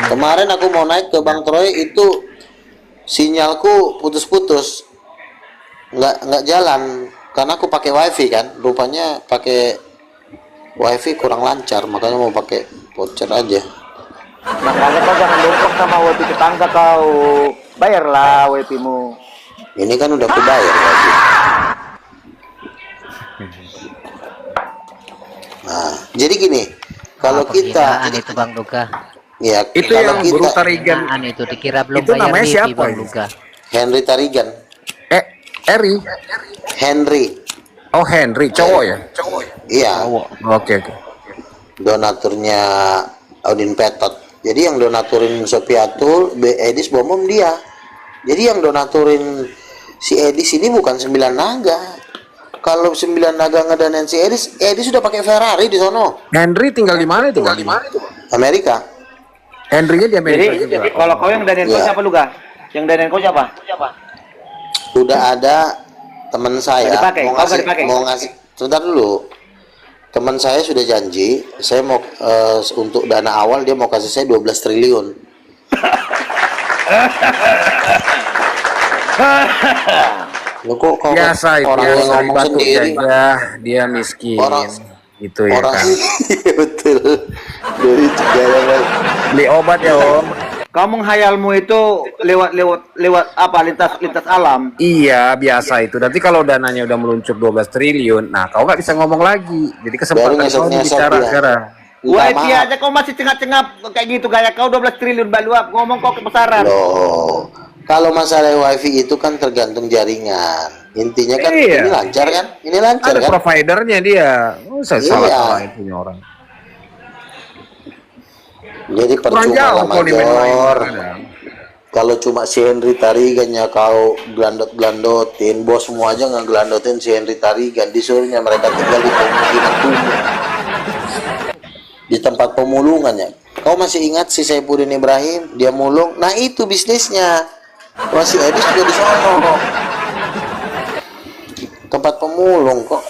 Kemarin aku mau naik ke Bang Troy itu sinyalku putus-putus, nggak jalan karena aku pakai wifi kan. Rupanya pakai wifi kurang lancar, makanya mau pakai voucher aja. Makanya kau jangan dongkok sama wifi tetangga kau. Bayarlah wifi-mu. Ini kan udah aku bayar wifi. Nah, jadi gini, kalau kita itu Bang Luga. ya Itu kalau yang Guru kita Tarigan itu dikira belum itu bayar namanya wifi, siapa Bang itu? Luga. Henry Tarigan, Eri. Henry, Oh, Henry, cowok ya? iya, Oke. donaturnya Audin Petot. Jadi yang donaturin Sopiatul, Edis Bom dia. Jadi yang donaturin si Edis ini bukan 9 naga. Kalau 9 naga ngedanain si Edis, Edis sudah pakai Ferrari di sono. Henry tinggal di mana itu? Amerika. Henry-nya di Amerika Jadi juga. kalau kau yang danain kau Iya. siapa Luga? Yang danain kau siapa? Udah ada teman saya Nggak dipakai, mau kau nggak ngasih, dipakai? mau ngasih. Sebentar dulu. Teman saya sudah janji, saya mau untuk dana awal dia mau kasih saya 12 triliun. Loh, kok Biasa itu orang yang ngomong batu sendiri gajah, dia miskin. Orang- gitu ya orang kan. betul dari gaya Beli obat ya, Om. Kamu menghayalmu itu lewat apa lintas alam. Iya, biasa itu. Nanti kalau dananya udah meluncur 12 triliun, nah kau nggak bisa ngomong lagi. Jadi kesempatan Baru kau ngesot-ngesot bicara dia. sekarang. Wifi aja kau masih cengap-cengap kayak gitu gaya kau 12 triliun baluap ngomong kau kebesaran. loh. Kalau masalah wifi itu kan tergantung jaringan. Intinya kan Iya. ini lancar kan? Ini lancar Ada kan? providernya dia. Oh, saya Iya. salah punya orang. Jadi Kurang percuma jauh lah kalau Major. dimain-main. Kalau cuma si Henry Tarigannya kau gelandot-gelandotin, bos semua aja nggak gelandotin si Henry Tarigan, disuruhnya mereka tinggal di pemukiman kumuh. Di tempat pemulungannya. Kau masih ingat si Saifuddin Ibrahim? Dia mulung. Nah itu bisnisnya. Masih Edis juga di sono. Tempat pemulung kok.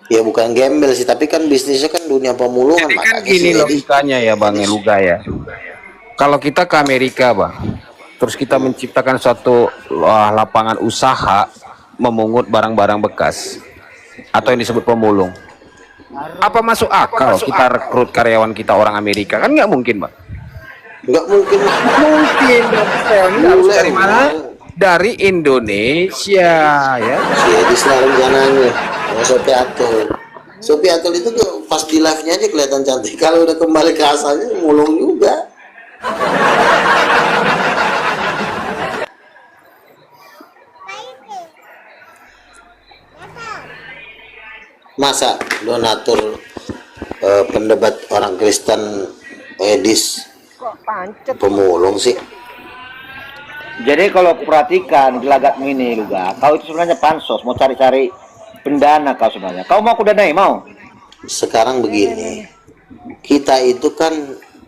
Ya bukan gembel sih, tapi kan bisnisnya kan dunia pemulungan. Jadi kan makanya gini si Edis- logikanya ya Bang Luga ya. Kalau kita ke Amerika Bang, terus kita menciptakan suatu lapangan usaha memungut barang-barang bekas atau yang disebut pemulung. Apa masuk akal kita rekrut karyawan kita orang Amerika? Kan nggak mungkin Bang. Nggak mungkin. Mungkin harus dari mana? Dari Indonesia ya. Si Edis lah rencananya. Sophie Atul itu pas di live-nya aja kelihatan cantik. Kalau udah kembali ke asalnya mulung juga. Masa donatur pendebat orang Kristen Edis pemulung sih? Jadi kalau aku perhatikan gelagatmu ini juga, kau itu sebenarnya pansos mau cari-cari pendana kau sebenarnya. Kau mau aku danai mau? Sekarang begini, kita itu kan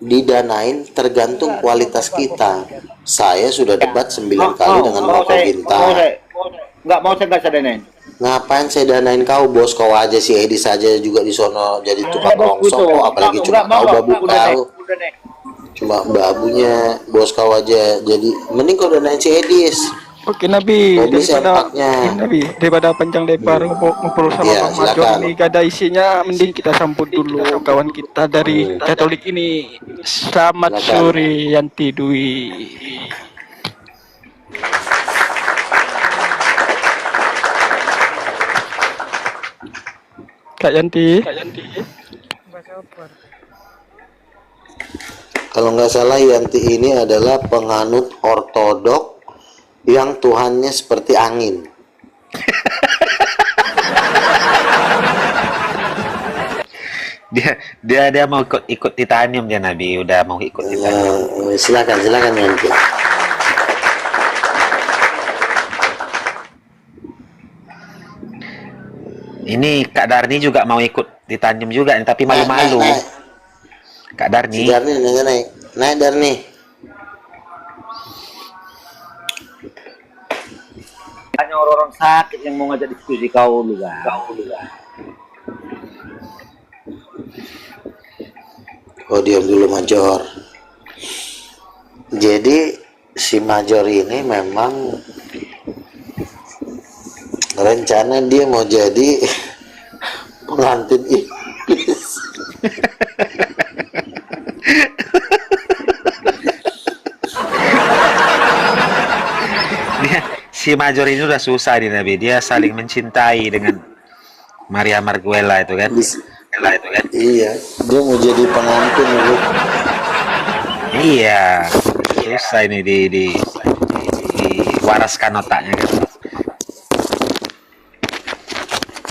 didanain tergantung kualitas kita. Saya sudah debat 9 kali dengan Bapak Bintang. Nggak saya danain. Ngapain saya danain kau, bos? Kau aja si Edi saja juga di sono jadi tukang rongsok, kok apalagi cuma kau babu kau. Cuma babunya bos kau aja, jadi mending kau danain si Edis. Oke Nabi, Jadi daripada sempatnya. Nabi, daripada panjang lebar ngobrol sama Iya, Bang Major silakan. ini gak ada isinya, mending kita sambut dulu kawan kita dari Katolik ini. Selamat Silakan. sore Yanti Dwi. Kak Yanti. Kalau nggak salah Yanti ini adalah penganut ortodok yang Tuhannya seperti angin. Dia mau ikut titanium dia Nabi, udah mau ikut titanium. Silakan Yanti. Ini Kak Darni juga mau ikut titanium juga nih, tapi malu-malu. Kak Darni. Si Darni naik Darni. Hanya orang-orang sakit yang mau ngajak diskusi kau lu kan. Oh, diam dulu Major. Jadi si Major ini memang rencana dia mau jadi pengantin iblis. Si Major ini udah susah di Nabi, dia saling mencintai dengan Maria Marguela itu kan. Iya, dia mau jadi pengantin lu. Iya, susah ini di waraskan otaknya kan.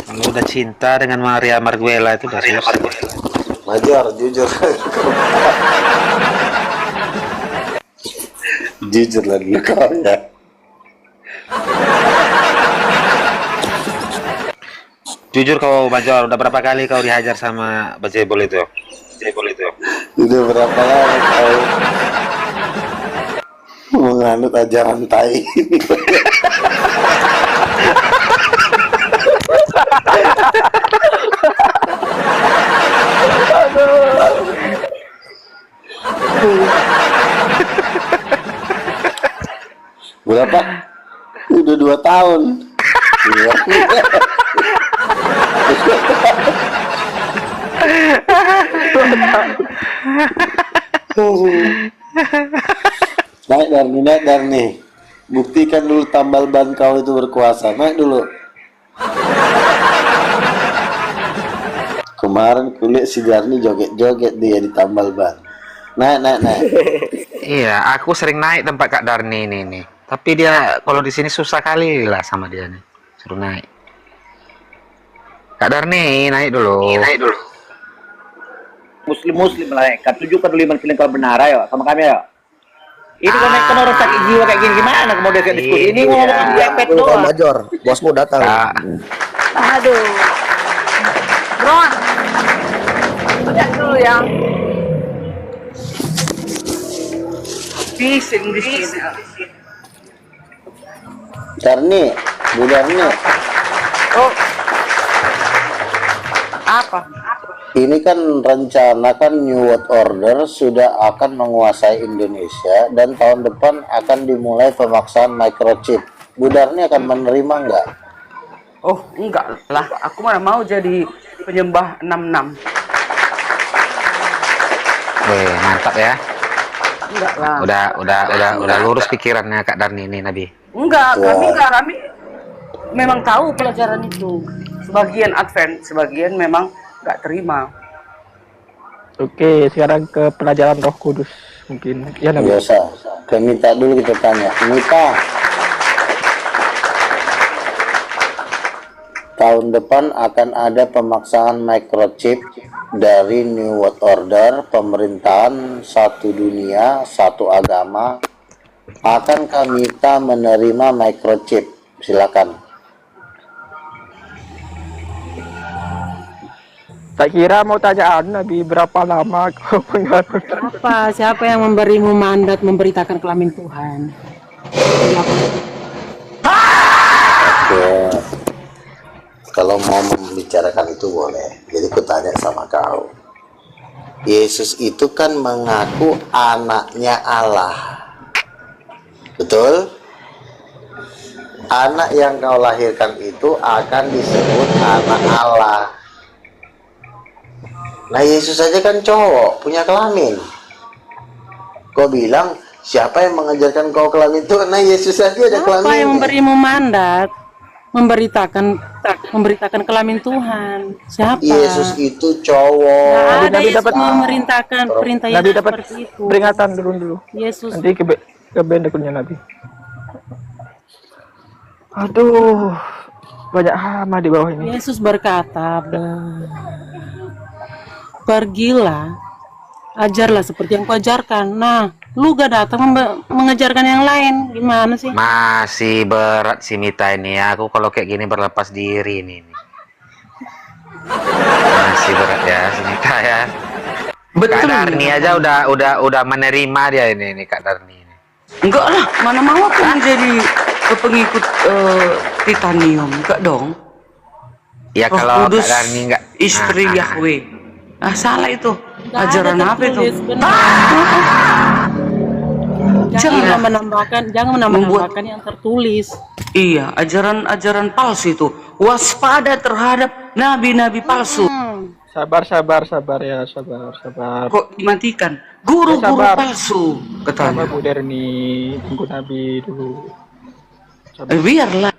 Kalau udah cinta dengan Maria Marguela itu udah susah. Major, jujur. Jujur lah dulu kau ya. Jujur kau Major, udah berapa kali kau dihajar sama Bajebol itu? Udah berapa lama kau menganut ajaran tai? Berapa? Udah 2 tahun. Iya. Naik Darni. Buktikan dulu tambal ban kau itu berkuasa. Naik dulu. Kemarin kulihat si Darni joget-joget dia di tambal ban. Naik. Iya, aku sering naik tempat Kak Darni ini nih. Tapi dia kalau di sini susah kali lah sama dia nih. Suruh naik. Kak Darni, naik dulu. Muslim lah, tunjukkan dulu iman kalian kalau benar ya sama kami ya. Ini kan orang sakit jiwa kayak gini gimana mau dia diskusi ini ngomong diapet doang. Major, bosmu datang. Aduh. Bro. Lihat dulu ya. Bising di sini. Darni, Bu Darni. Oh. Apa? Ini kan rencana kan New World Order sudah akan menguasai Indonesia dan tahun depan akan dimulai pemaksaan microchip. Bu Darni akan menerima nggak? Oh enggak lah, aku mana mau jadi penyembah 66. Wih, mantap ya. Enggak lah. Udah lurus pikirannya Kak Darni ini Nabi. Enggak, kami memang tahu pelajaran itu. Sebagian Advent, sebagian memang nggak terima. Oke, sekarang ke pelajaran Roh Kudus mungkin. Ya Nabi. Biasa. Ke Mita dulu kita tanya. Mita, tahun depan akan ada pemaksaan microchip dari New World Order, pemerintahan satu dunia, satu agama. Akankah Mita menerima microchip? Silakan. Tak kira mau tanya Nabi berapa lama kau pengaruh. Apa? Siapa yang memberimu mandat memberitakan kelamin Tuhan? Oke. Kalau mau membicarakan itu boleh. Jadi aku tanya sama kau. Yesus itu kan mengaku anaknya Allah. Betul? anak yang kau lahirkan itu akan disebut anak Allah. Nah, Yesus saja kan cowok, punya kelamin. Kau bilang, siapa yang mengajarkan kau kelamin itu? Nah, Yesus saja ada kelamin. Siapa yang memberimu mandat memberitakan kelamin Tuhan? Siapa? Yesus itu cowok. Nggak ada Nabi Yesus dapat memerintahkan perintah yang Nabi dapat seperti itu. peringatan dulu. Yesus. Nanti ke band akunnya Nabi. Aduh, banyak hama di bawah ini. Yesus berkata, pergilah, ajarlah seperti yang kuajarkan. Nah, lu gak datang mengajarkan yang lain, gimana sih? Masih berat si Mita ini. Aku kalau kayak gini berlepas diri nih. Masih berat ya si Mita ya. Betul. Kak Darni aja udah menerima dia ini Kak Darni. Enggak lah, mana mau aku menjadi pengikut titanium, enggak dong. Ya Roh kalau Kudus, Kak Darni enggak istri Yahweh. Ah, salah itu. Ajaran apa itu? Jangan menambahkan yang tertulis. Iya, ajaran palsu itu. Waspada terhadap nabi-nabi palsu. Sabar ya, sabar. Kok dimatikan? Guru-guru palsu, katanya. Sabar Bu Derni, tunggu Nabi dulu. Biarlah.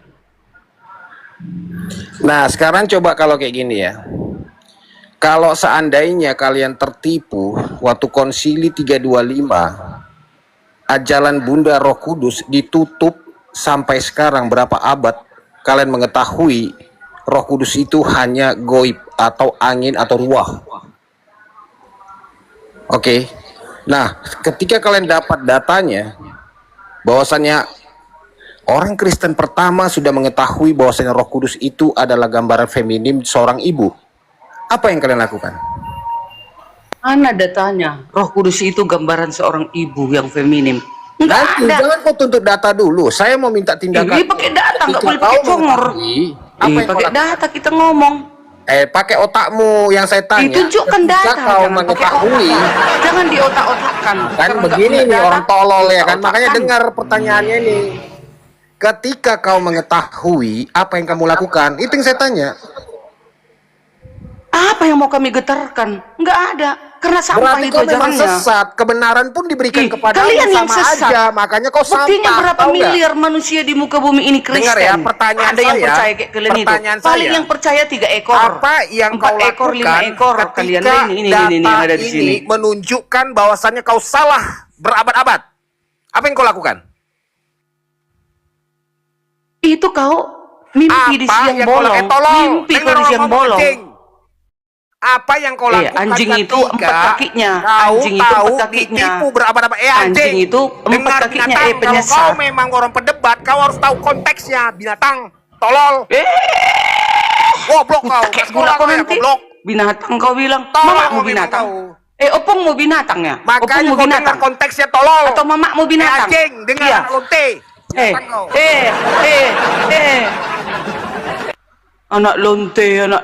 Nah, sekarang coba kalau kayak gini ya. Kalau seandainya kalian tertipu waktu konsili 325, ajaran Bunda Roh Kudus ditutup sampai sekarang berapa abad, kalian mengetahui Roh Kudus itu hanya goib atau angin atau ruah. Oke. Nah, ketika kalian dapat datanya bahwasannya orang Kristen pertama sudah mengetahui bahwasanya Roh Kudus itu adalah gambaran feminim seorang ibu, apa yang kalian lakukan? Mana datanya? Roh Kudus itu gambaran seorang ibu yang feminim. Enggak ada. Jangan kau tuntut data dulu. Saya mau minta tindakan. Ini pakai data, nggak boleh pakai congor. Apa yang pakai data kita ngomong. Pakai otakmu yang saya tanya. Ditunjukkan data. Kau mengetahui. Jangan di otak-otakan. Kan begini nih orang tolol ya kan. Makanya dengar pertanyaannya ini. Ketika kau mengetahui apa yang kamu lakukan, itu yang saya tanya. Apa yang mau kami getarkan? Enggak ada. Karena sampah Berarti itu kau memang ajarannya. sesat. Kebenaran pun diberikan kepada kalian yang sama sesat. aja. Makanya kau Buktinya sampah. berapa tahu nggak? miliar manusia di muka bumi ini Kristen? Dengar ya, pertanyaan ada yang saya, percaya kayak kalian itu. pertanyaan Paling saya. yang percaya 3 ekor. Apa yang 4 kau ekor, lakukan 5 ekor kalian ketika ini data yang ada di sini. menunjukkan bahwasannya kau salah berabad-abad? Apa yang kau lakukan? Itu kau mimpi di siang bolong. Mimpi kau di siang bolong. Apa yang kau lakukan anjing itu 4 kakinya. Kau Anjing itu tahu 4 kakinya. ditipu berabad-abad. Anjing itu 4 dengar kakinya. binatang, kalau Penyesat. kau memang orang pendebat, kau harus tahu konteksnya. Binatang, tolol. Goblok kau. Kayak gula kau nanti. Binatang kau bilang. Mamamu binatang. Opong mau binatang ya? Makanya kau dengar konteksnya tolol. Atau mamamu binatang? Anjing, dengar Iya. lonte. Anak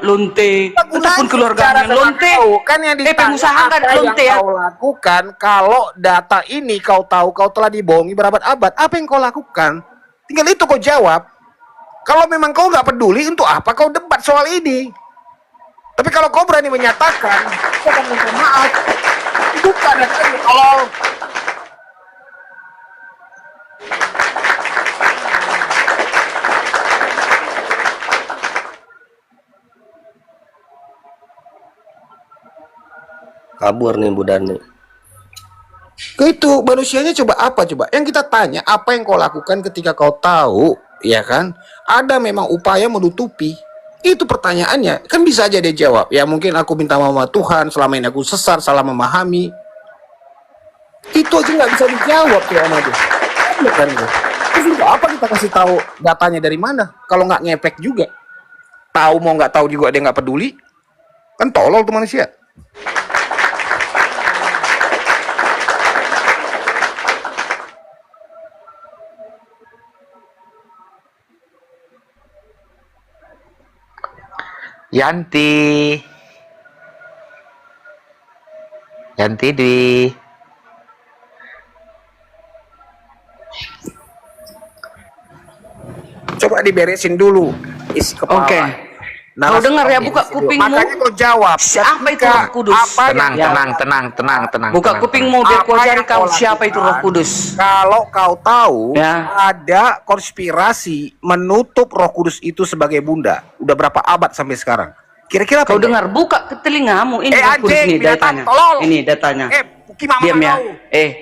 lonte. Ataupun keluarganya lonte. Kan yang ditanya pengusaha kan apa lonte yang ya. kau lakukan kalau data ini kau tahu kau telah dibohongi berabad-abad. Apa yang kau lakukan? Tinggal itu kau jawab. Kalau memang kau nggak peduli, untuk apa kau debat soal ini? Tapi kalau kau berani menyatakan, kau akan minta maaf. Bukan kalau Kabur nih Bu Dani. itu manusianya coba? Yang kita tanya, apa yang kau lakukan ketika kau tahu, ya kan? Ada memang upaya menutupi. Itu pertanyaannya. Kan bisa aja dia jawab. Ya mungkin aku minta maaf sama Tuhan, selama ini aku sesat, salah memahami. Itu aja nggak bisa dijawab ya sama dia. Bukan itu. Terus untuk apa kita kasih tahu datanya dari mana? Kalau nggak ngepek juga. Tahu mau nggak tahu juga dia nggak peduli. Kan tolol tuh manusia. Yanti Dwi. coba diberesin dulu isi kepala. Oke. Kau dengar ya, buka kupingmu. Makanya kau jawab. Siapa itu Roh Kudus? Tenang, tenang. Buka kupingmu biar kau cari kau siapa itu Roh Kudus. Kalau kau tahu Ya. ada konspirasi menutup Roh Kudus itu sebagai bunda. Udah berapa abad sampai sekarang? Kira-kira Kau dengar, buka ke telingamu. Ini Roh Kudus anjing, nih binatang, datanya. tolol. Ini datanya. Gimana Diam ya. kau?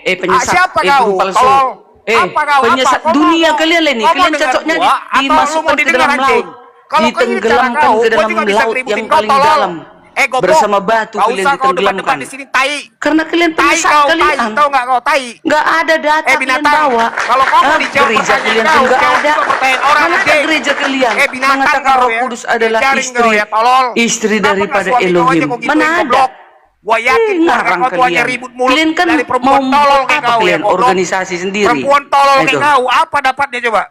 Penyesat. siapa Guru kau? palsu. Tolol. Apa kau? Penyesat Apa? Kau dunia mau- kalian ini. kau mau Kalian dengar cocoknya gua, atau lu dimasukkan mau ke didengar, dalam anjing? laut. Kalau kau ini cara Ditenggelamkan kau, ke gua dalam juga bisa laut ngeributin yang kau, paling tolol. dalam. Goblok. Bersama batu Gak kalian usah kau depan-depan ditenggelamkan. di sini, tai. Karena kalian Tai penyesat kau, tai. kalian. Tahu nggak kau, tai? Nggak ada data kalian binatang. bawa. Kalau kau mau dijawab gereja pertanyaan kalian kau, pun nggak jawab ada. juga pertanyaan orang, Mana ada anjing. gereja kalian binatang mengatakan kau Roh ya. Kudus adalah Jaring istri, kau ya, tolol. istri Kenapa daripada nggak suami kau aja Elohim. kau gituin, Mana ada? goblok? Gua yakin Ngarang kau tuanya kalian. ribut mulu Kalian kan dari mau perempuan tolol kayak apa kau ya, kalian goblok. organisasi sendiri. Perempuan tolol kayak Itu. kau, apa dapatnya coba?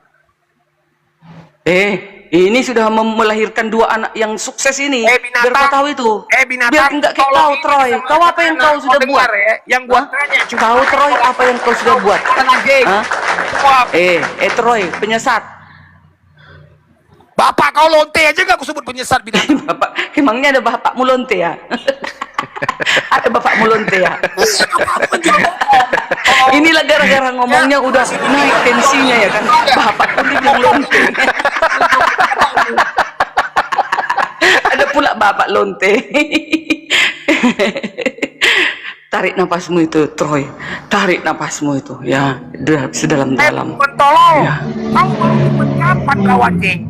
Ini sudah melahirkan 2 anak yang sukses ini. Biar kau tahu itu. binatang, Biar enggak kayak tolong kau, ini Troy. sama Kau apa yang anak-anak. kau sudah Kau buat? dengar ya, yang gua tanya cuma Kau, Troy, apa yang kau sudah buat? Hah? Troy, penyesat. Bapak kau lonte aja gak aku sebut penyesat binatang. Bapak, emangnya ada bapakmu lonte ya? Ada bapakmu lonte ya? Inilah gara-gara ngomongnya udah naik tensinya ya kan. Bapak pun dibilang lonte. Ada pula bapak lonte. Tarik napasmu itu, Troy. Tarik napasmu itu, ya, sedalam-dalam. Tolol. Kau baru kapan kau anjing?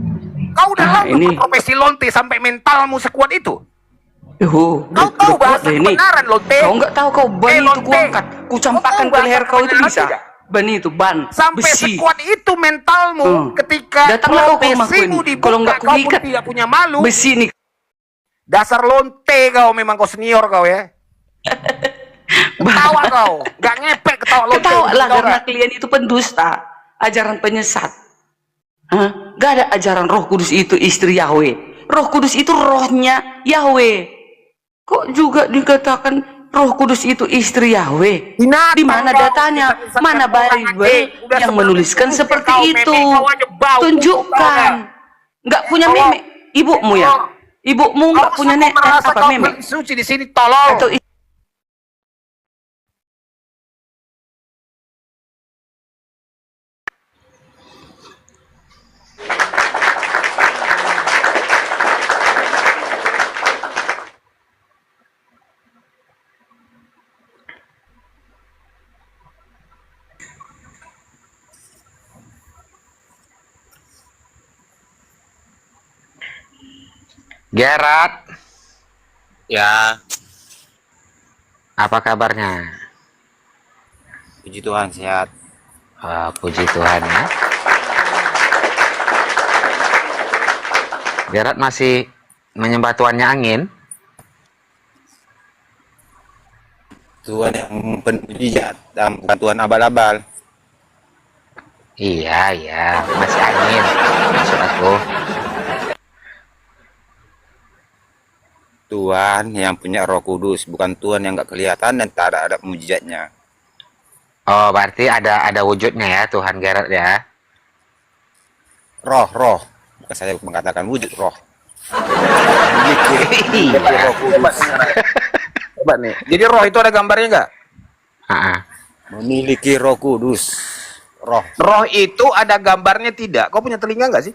Kau udah tahu ini. profesi lonte sampai mentalmu sekuat itu? Kau tahu bahasa kebenaran lonte? Kau nggak tahu kau ban itu lonte. kuangkat, kucampakkan ke leher kau itu bisa. Ban itu ban, Sampai besi. sekuat itu mentalmu ketika Datanglah kau ke rumahku profesimu ini. dibuka, Kalau nggak kau pun kuikat tidak punya malu. besi nih. Dasar lonte kau, memang kau senior kau ya. Ketawa kau, nggak ngepek ketawa lonte. Ketawa lah Tahu karena nggak? kalian itu pendusta, ajaran penyesat. Gak ada ajaran Roh Kudus itu istri Yahweh. Roh Kudus itu rohnya Yahweh. Kok juga dikatakan Roh Kudus itu istri Yahweh? Di mana datanya? Mana Bible yang menuliskan seperti itu? Tunjukkan. Nggak punya meme. Ibumu ya? Ibumu nggak punya apa meme? Suci di sini tolol. Atau Gerard, Ya, apa kabarnya? puji Tuhan sehat. Puji Tuhan ya. Gerard masih menyembah Tuannya angin. Tuhan yang penuh mujizat dan bukan Tuhan abal-abal. Iya, masih angin. Maksud aku. Tuhan yang punya Roh Kudus, bukan Tuhan yang nggak kelihatan dan tak ada mujizatnya. Oh, berarti ada wujudnya ya Tuhan Gerard ya. Roh. Bukan saya mengatakan wujud roh. Iya. Roh Kudus. Coba nih. Jadi roh itu ada gambarnya nggak? Memiliki Roh Kudus. Roh itu ada gambarnya tidak? Kau punya telinga nggak sih?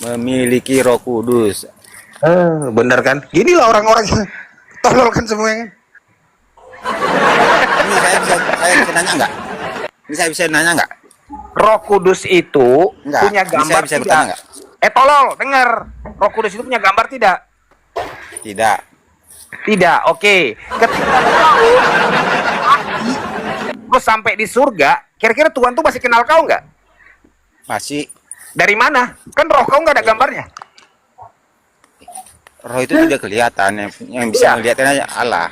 Memiliki Roh Kudus. Bener kan? Ginilah orang-orang yang tolol kan semuanya. Ini saya bisa nanya nggak? Ini saya bisa nanya nggak? Roh Kudus itu Nggak. punya Ini gambar saya bisa tidak? bertanya nggak? Tolol, denger. Roh Kudus itu punya gambar tidak? Tidak. Tidak, oke. Ketika kau mati, terus sampai di surga, kira-kira Tuhan tuh masih kenal kau nggak? Masih. Dari mana? Kan roh kau nggak ada gambarnya. Roh itu tidak kelihatan. Yang bisa melihatnya hanya Allah.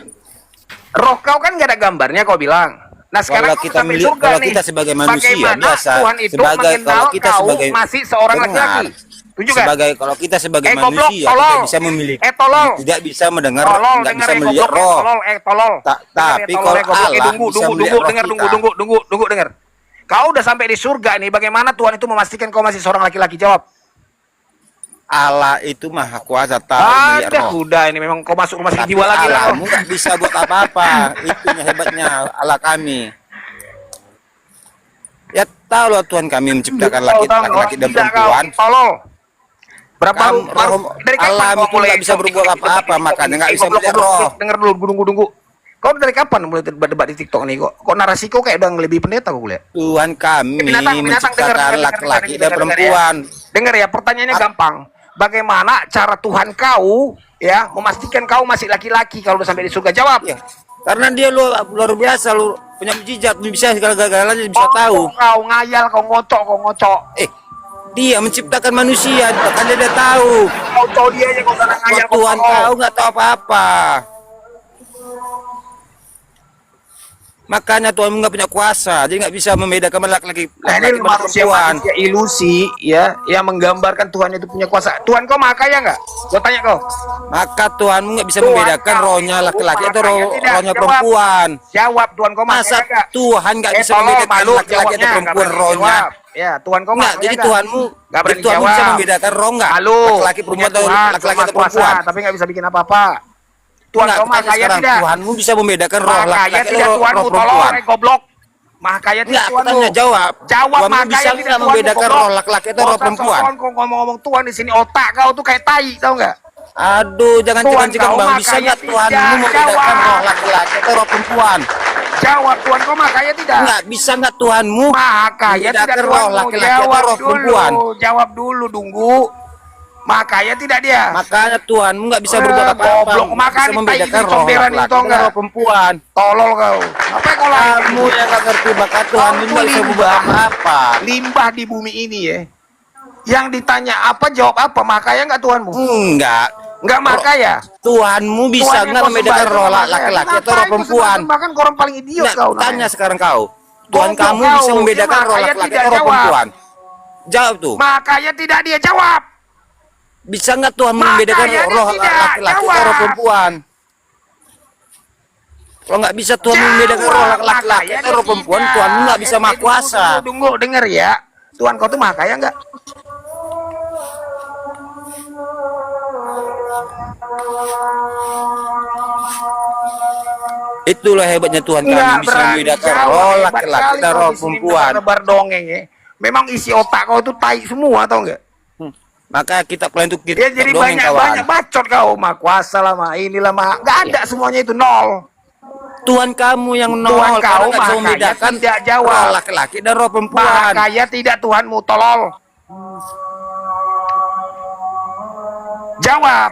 Roh kau kan nggak ada gambarnya, kau bilang. Nah sekarang Kalau kita sampai melihat, surga kalau nih. kita sebagai manusia Bagaimana biasa, Tuhan itu sebagai mengenal kalau kita kau sebagai masih seorang dengar, laki-laki. Tunjukkan. sebagai kalau kita sebagai goblok, manusia tolol. tidak bisa memiliki, Tolol. tidak bisa mendengar, Tolol, nggak dengar bisa melihat goblok, roh. tolol, tolol. Tapi Dengar kalau goblok, Allah tunggu, bisa tunggu, melihat tunggu, roh dengar, kita. tunggu, dengar. Kau udah sampai di surga nih, bagaimana Tuhan itu memastikan kau masih seorang laki-laki? Jawab. Allah itu maha kuasa tahu melihat Ada roh. udah ini memang kau masuk rumah sakit Tapi jiwa lagi lah. Allahmu nggak bisa buat apa-apa. Itunya hebatnya Allah kami. Ya tahu loh Tuhan kami menciptakan laki-laki dan perempuan. Tolol. Berapa Dari Allah itu nggak bisa berbuat apa-apa, makanya nggak bisa melihat roh. Dengar dulu, tunggu. Kau dari kapan mulai debat di TikTok nih? Kok narasi kau kayak udah lebih pendeta kau lihat? Tuhan kami Binatang, menciptakan laki-laki dan perempuan. Dengar ya, pertanyaannya gampang. Bagaimana cara Tuhan kau ya memastikan kau masih laki-laki kalau udah sampai di surga? Jawab. Ya, karena dia luar biasa, lu punya mujizat, bisa segala-galanya bisa tahu. Kau ngayal, kau ngocok. Dia menciptakan manusia, kan dia udah tahu. Kau tahu dia aja kau sana ngayal. Tuhan kau nggak tahu apa-apa. Makanya Tuhan nggak punya kuasa, jadi nggak bisa membedakan laki-laki dan perempuan. Manusia ilusi ya, yang menggambarkan Tuhan itu punya kuasa. Tuhan kau maha kaya nggak? Gua tanya kau. Maka Tuhanmu nggak bisa membedakan rohnya laki-laki atau rohnya perempuan. Jawab, Tuhan kau maha kaya nggak? Tuhan nggak bisa membedakan laki-laki atau perempuan rohnya. Ya, Tuhan kau maha kaya jadi nggak? Tuhanmu nggak berani Tuhanmu jawab. bisa membedakan roh nggak? Laki-laki perempuan atau laki-laki atau perempuan. Tapi nggak bisa bikin apa-apa. Tuhan kau maha kaya tidak? Tuhanmu bisa membedakan roh laki-laki atau roh perempuan. Goblok. Maha kaya tidak Tuhanmu? Jawab. Maha bisa kaya nggak membedakan roh laki-laki atau roh perempuan? Kau ngomong-ngomong Tuhan di sini, otak kau tuh kayak tai, tahu nggak? Aduh, jangan cekan-cekan Bang. Bisa nggak Tuhanmu membedakan roh laki-laki atau roh perempuan? Jawab, Tuhan kau maha kaya tidak? Nggak bisa nggak Tuhanmu maha kaya tidak roh laki-laki atau roh perempuan? Jawab dulu, tunggu. Maha kaya tidak dia? Makanya Tuhanmu nggak bisa berbuat apa-apa. Goblok, makanya bisa membedakan roh laki-laki atau atau roh perempuan. Tolol kau. Apa kau Kamu yang nggak ngerti, maka Tuhanmu nggak bisa berbuat apa-apa. Limbah di bumi ini ya. Yang ditanya apa, jawab apa? Maha kaya nggak Tuhanmu? Nggak maha kaya. Tuhanmu bisa nggak membedakan roh laki-laki atau roh perempuan? Bahkan orang paling idiot kau. Tanya sekarang kau. Tuhan kamu bisa membedakan roh laki-laki atau roh perempuan? Jawab tuh. Maha kaya tidak dia? Jawab. Bisa nggak Tuhan membedakan roh laki-laki atau roh perempuan? Kalau nggak bisa Tuhan membedakan roh laki-laki atau roh perempuan, Tuhan nggak bisa maha kuasa. Tunggu, dengar ya. Tuhan kau tuh maha kaya nggak? Itulah hebatnya Tuhan kami bisa membedakan roh laki-laki dan roh perempuan. Nebar dongeng ya. Memang isi otak kau itu tai semua, tau nggak? Maka kita plan untuk kita ya, jadi banyak bacot kau, maha kuasa lah, maha inilah, maha nggak ada semuanya itu nol. Tuhan kamu yang nol. Tuhan kau maha kaya tidak, jawab. Roh laki-laki dan roh perempuan. Maha kaya tidak Tuhanmu, tolol. Jawab.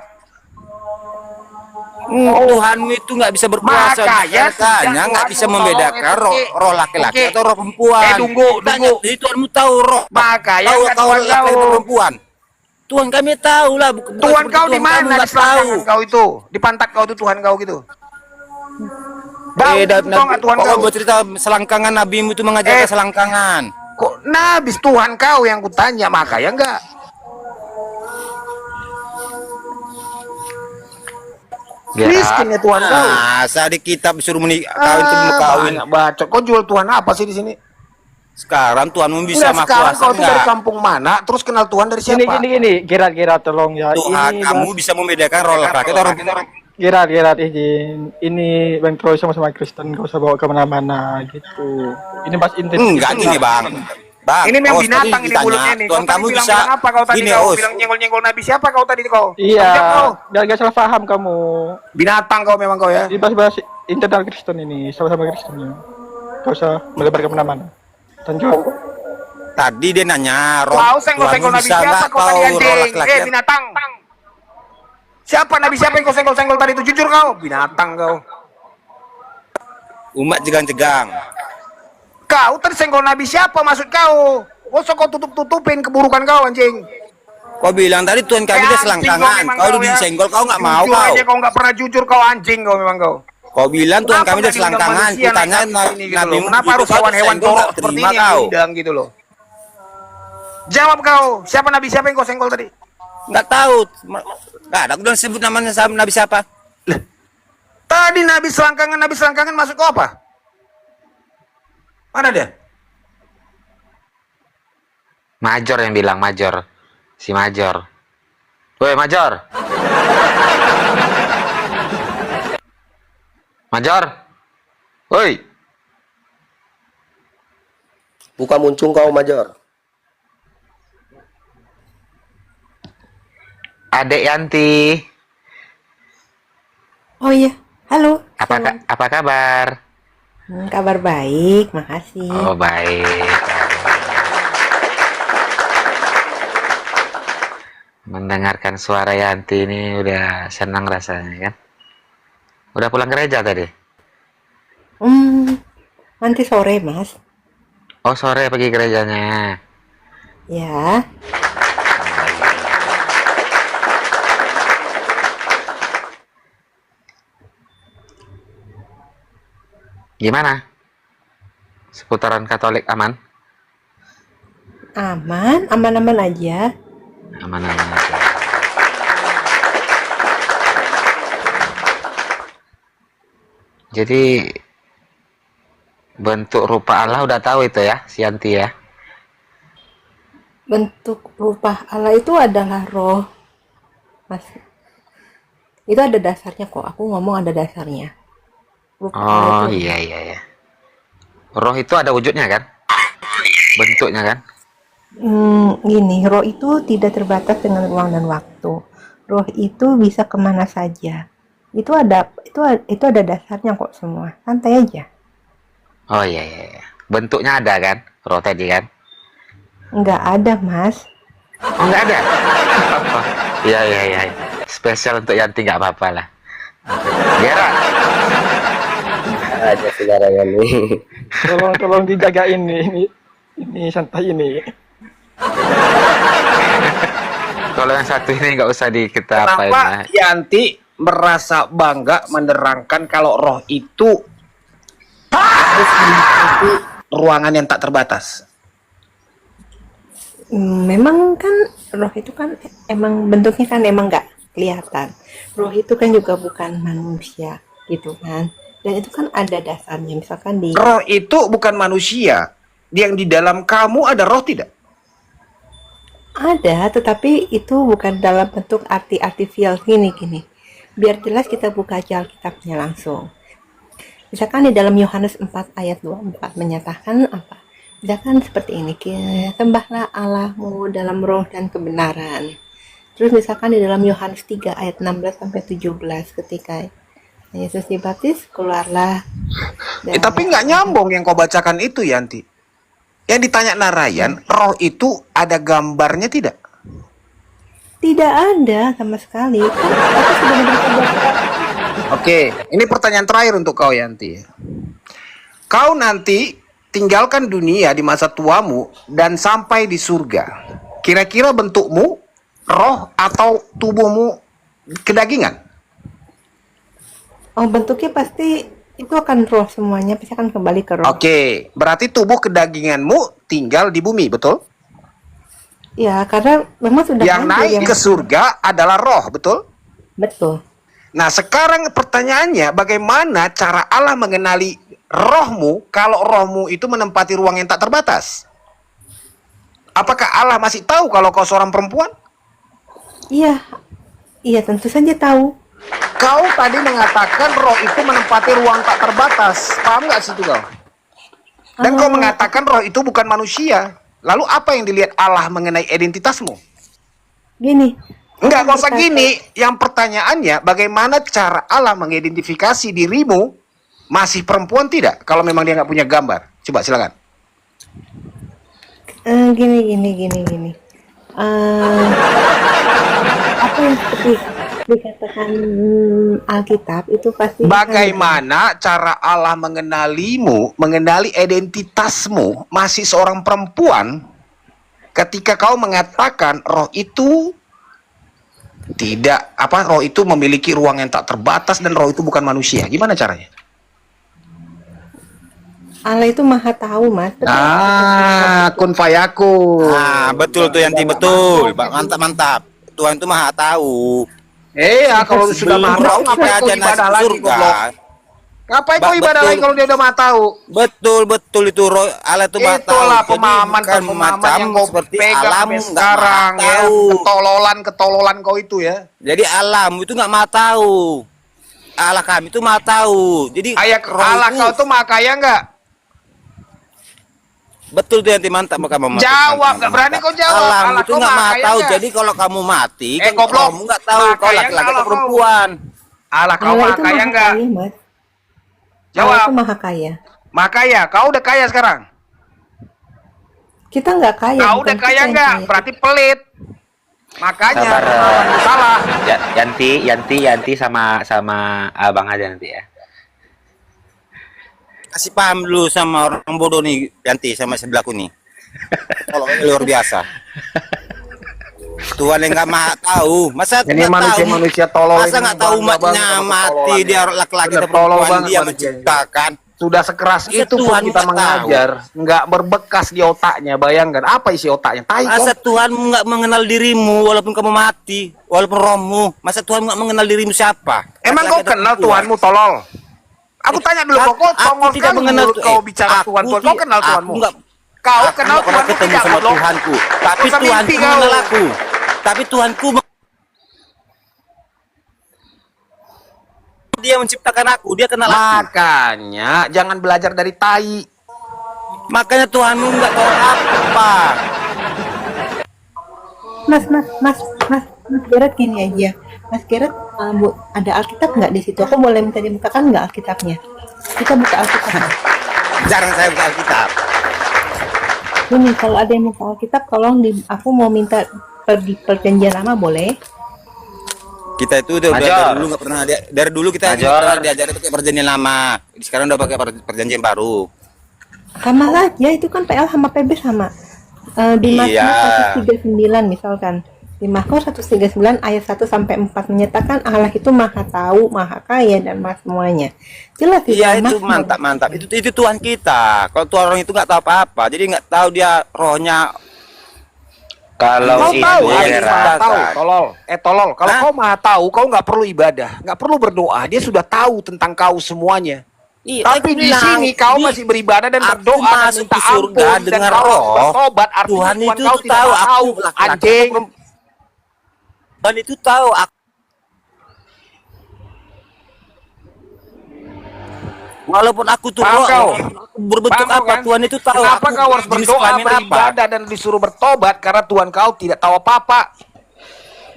Tuhanmu itu nggak bisa berkuasa, makanya nggak bisa membedakan roh laki-laki atau roh perempuan. Tunggu. Jadi Tuhanmu tahu roh, makanya tahu laki-laki atau perempuan. Tuhan kami tahu lah. Tuhan kau di mana? Di selangkangan kau itu, di pantat kau itu Tuhan kau gitu. Beda, Tuhan kau bercerita selangkangan, nabimu itu mengajarkan selangkangan. Kok nabi Tuhan kau yang kutanya, makanya enggak. Miskin ya Tuhan kau. Masa di kitab suruh menikah kawin itu kawin. Baca, kau jual Tuhan apa sih di sini? Sekarang Tuhanmu bisa maha sekarang kuasa kau tuh dari kampung mana? Terus kenal Tuhan dari siapa? Gini, Gerat tolong ya. Tuhan kamu bisa membedakan roh laki-laki atau roh perempuan. Gerat izin. Ini Bang Troy sama Kristen gak usah bawa kemana-mana gitu. Ini pas intens. Enggak gini Bang. Ini memang binatang ini mulutnya nih. Tuhan kamu bisa apa kau tadi gini, kau bilang nyenggol-nyenggol Nabi siapa kau tadi kau? Iya. Gak salah paham kamu. Binatang kau memang kau ya. Ini bahas internal Kristen ini, sama-sama Kristen ya. Gak usah melebar kemana-mana. Lanjut. Tadi dia nanya roh. Kau senggol-senggol Nabi siapa kau tadi anjing? Binatang. Siapa Nabi siapa yang kau senggol-senggol tadi itu? Jujur kau. Binatang kau. Umat jegang-jegang. Kau tersenggol Nabi siapa maksud kau? Masa kau tutup-tutupin keburukan kau anjing? Kau bilang tadi Tuhan kami dia selangkangan. Kau udah disenggol, kau nggak mau kau. Jujur aja kau nggak pernah jujur kau anjing kau memang kau. Kau bilang Tuhan kami dia selangkangan. Kitanya Nabi kenapa harus hewan-hewan jorok seperti ini yang bidang gitu loh? Jawab kau. Siapa Nabi siapa yang kau senggol tadi? Nggak tahu. Nggak ada. Aku udah sebut namanya Nabi siapa? Tadi Nabi selangkangan masuk ke apa? Mana dia? Major yang bilang, Major. Si Major. Woi, Major. Major. Woi. Buka muncung kau, Major. Adek Yanti. Oh iya, halo. Apa kabar? Kabar baik, makasih. Oh, baik. Mendengarkan suara Yanti ini udah senang rasanya kan? Udah pulang gereja tadi? Nanti sore, Mas. Oh, sore pergi gerejanya. Ya. Gimana? Seputaran Katolik aman? Aman-aman aja. Aman-aman aja. Jadi bentuk rupa Allah udah tahu itu ya, si Yanti ya? Bentuk rupa Allah itu adalah roh, Mas. Itu ada dasarnya kok. Aku ngomong ada dasarnya. Oh iya. Roh itu ada wujudnya kan? Bentuknya kan? Gini, roh itu tidak terbatas dengan ruang dan waktu. Roh itu bisa kemana saja. Itu ada dasarnya kok semua. Santai aja. Oh iya. Bentuknya ada kan? Roh tadi kan? Nggak ada, Mas. Oh nggak ada? Iya. Spesial untuk Yanti nggak apa-apa lah. Gera. Aja saudaranya nih. Tolong dijaga ini santai ini. Kalau yang satu ini nggak usah kita apain Kenapa lah. Yanti merasa bangga menerangkan kalau roh itu harus mengikuti ruangan yang tak terbatas? Memang kan roh itu kan emang bentuknya kan emang nggak kelihatan. Roh itu kan juga bukan manusia gitu kan. Dan itu kan ada dasarnya, misalkan di... Roh itu bukan manusia. Yang di dalam kamu ada roh tidak? Ada, tetapi itu bukan dalam bentuk arti-artificial gini. Biar jelas kita buka aja Alkitabnya langsung. Misalkan di dalam Yohanes 4 ayat 24 menyatakan apa? Misalkan seperti ini, sembahlah Allahmu dalam roh dan kebenaran. Terus misalkan di dalam Yohanes 3 ayat 16-17 ketika Yesus dibaptis, keluarlah. Tapi nggak nyambung yang kau bacakan itu, Yanti. Yang ditanya Narayan, roh itu ada gambarnya tidak? Tidak ada sama sekali. Oke, ini pertanyaan terakhir untuk kau, Yanti. Kau nanti tinggalkan dunia di masa tuamu dan sampai di surga. Kira-kira bentukmu, roh atau tubuhmu kedagingan? Oh, bentuknya pasti itu akan roh semuanya, pasti akan kembali ke roh. Oke, berarti tubuh kedaginganmu tinggal di bumi, betul? Ya, karena memang sudah yang naik ke surga adalah roh, betul? Betul. Nah, sekarang pertanyaannya, bagaimana cara Allah mengenali rohmu kalau rohmu itu menempati ruang yang tak terbatas? Apakah Allah masih tahu kalau kau seorang perempuan? Iya, tentu saja tahu. Kau tadi mengatakan roh itu menempati ruang tak terbatas. Paham nggak situ kau? Dan kau mengatakan roh itu bukan manusia. Lalu apa yang dilihat Allah mengenai identitasmu? Gini. Enggak, nggak usah gini. Yang pertanyaannya, bagaimana cara Allah mengidentifikasi dirimu masih perempuan tidak? Kalau memang dia nggak punya gambar. Coba silakan. Gini. Apa yang seperti dikatakan Alkitab itu pasti. Bagaimana cara Allah mengenalimu, mengenali identitasmu masih seorang perempuan ketika kau mengatakan roh itu tidak roh itu memiliki ruang yang tak terbatas dan roh itu bukan manusia. Gimana caranya? Allah itu maha tahu, Mas. Kun fayakun. Betul tuh Yanti, betul. Mantap. Tuhan itu maha tahu. Kalau sudah maha tahu, ngapain kau ibadah lagi, goblok? Ngapain kau ibadah lagi kalau dia udah maha tahu? Betul itu Allah itu maha tahu. Itulah Jadi pemahaman bukan pemahaman yang kau seperti pegang alam sampai nggak sekarang maha ya. tahu. Ketololan kau itu ya. Jadi alam itu nggak maha tahu. Allah kami itu maha tahu. Jadi Ayat Allah kau tuh maha kaya nggak? Betul tuh, nanti mantap kamu. Jawab, nggak berani kau jawab. Alam Allah itu kau nggak maha maha kaya tahu. nggak? Jadi kalau kamu mati, kan goblok. kamu nggak tahu Maha kau kaya laki-laki nggak atau Allah kau? perempuan. Allah kau Allah maha itu kaya maha nggak? kaya, Mas. Allah Jawab. itu maha kaya. Maha kaya. Kau udah kaya sekarang? Kita nggak kaya. Kau bukan udah kita kaya yang nggak? kaya. Berarti pelit. Makanya Sabar, salah. Yanti sama abang aja nanti ya. Kasih paham dulu sama orang bodoh nih, Yanti sama sebelahku nih. Kalau luar biasa. Tuhan yang nggak maha tahu. Masa Ini manusia tolol. Masa nggak tahu umatnya mati, dia laki-laki atau perempuan, dia menciptakan. Sudah sekeras Masa itu pun Tuhan kita nggak mengajar, nggak berbekas di otaknya. Bayangkan apa isi otaknya? Tai Masa kok. Tuhan nggak mengenal dirimu walaupun kamu mati, walaupun rohmu. Masa Tuhan nggak mengenal dirimu siapa? Emang kau kenal Tuhanmu tolol? Aku tanya dulu, kok tongol tidak sekali mengenal mulut kau bicara Tuhan. Kau kenal Tuhanmu? Kau kenal pernah Tuhanmu ketemu tidak, sama goblok? Tuhanku, tapi Usah Tuhanku mimpi kau. mengenal aku. Tapi Tuhanku dia menciptakan aku, dia kenal aku. Makanya jangan belajar dari tai. Makanya Tuhanmu nggak tahu apa. Mas Gerard gini aja. Mas Gerard, ada Alkitab nggak di situ? Aku boleh minta dibukakan nggak Alkitabnya? Kita buka Alkitab. Jarang saya buka Alkitab. Ini kalau ada yang buka Alkitab, tolong aku mau minta di perjanjian lama boleh? Kita itu udah Major. dari dulu nggak pernah dari dulu kita nggak Major. pernah diajarin pakai perjanjian lama. Sekarang udah pakai perjanjian baru. Sama aja, itu kan PL sama PB sama. Di Iya. Mazmur 139 misalkan. Di Mazmur 139 ayat 1 sampai 4 menyatakan Allah itu maha tahu, maha kaya dan maha semuanya. Jelas di Iya dalam itu Mazmur. mantap. Itu Tuhan kita. Kalau Tuhan orang itu nggak tahu apa-apa, jadi nggak tahu dia rohnya. Kalau Kau itu tahu, ya, Ali maha Gerard. tahu, tolol. Kalau kau maha tahu, kau nggak perlu ibadah, nggak perlu berdoa. Dia sudah tahu tentang kau semuanya. Iya, Tapi aku di bilang, sini kau di- masih beribadah dan aku berdoa dan masuk minta ke surga ampun dan dengan kau harus roh. bertobat. Artinya Tuhan Tuhan itu kau tidak tahu aku tahu, laki-laki atau anjing. Tuhan itu tahu aku. Walaupun aku tuh Paham roh, kau? aku berbentuk Paham apa, kan? Tuhan itu tahu. Kenapa aku kau harus jenis berdoa, kelamin apa. beribadah dan disuruh bertobat karena Tuhan kau tidak tahu apa-apa.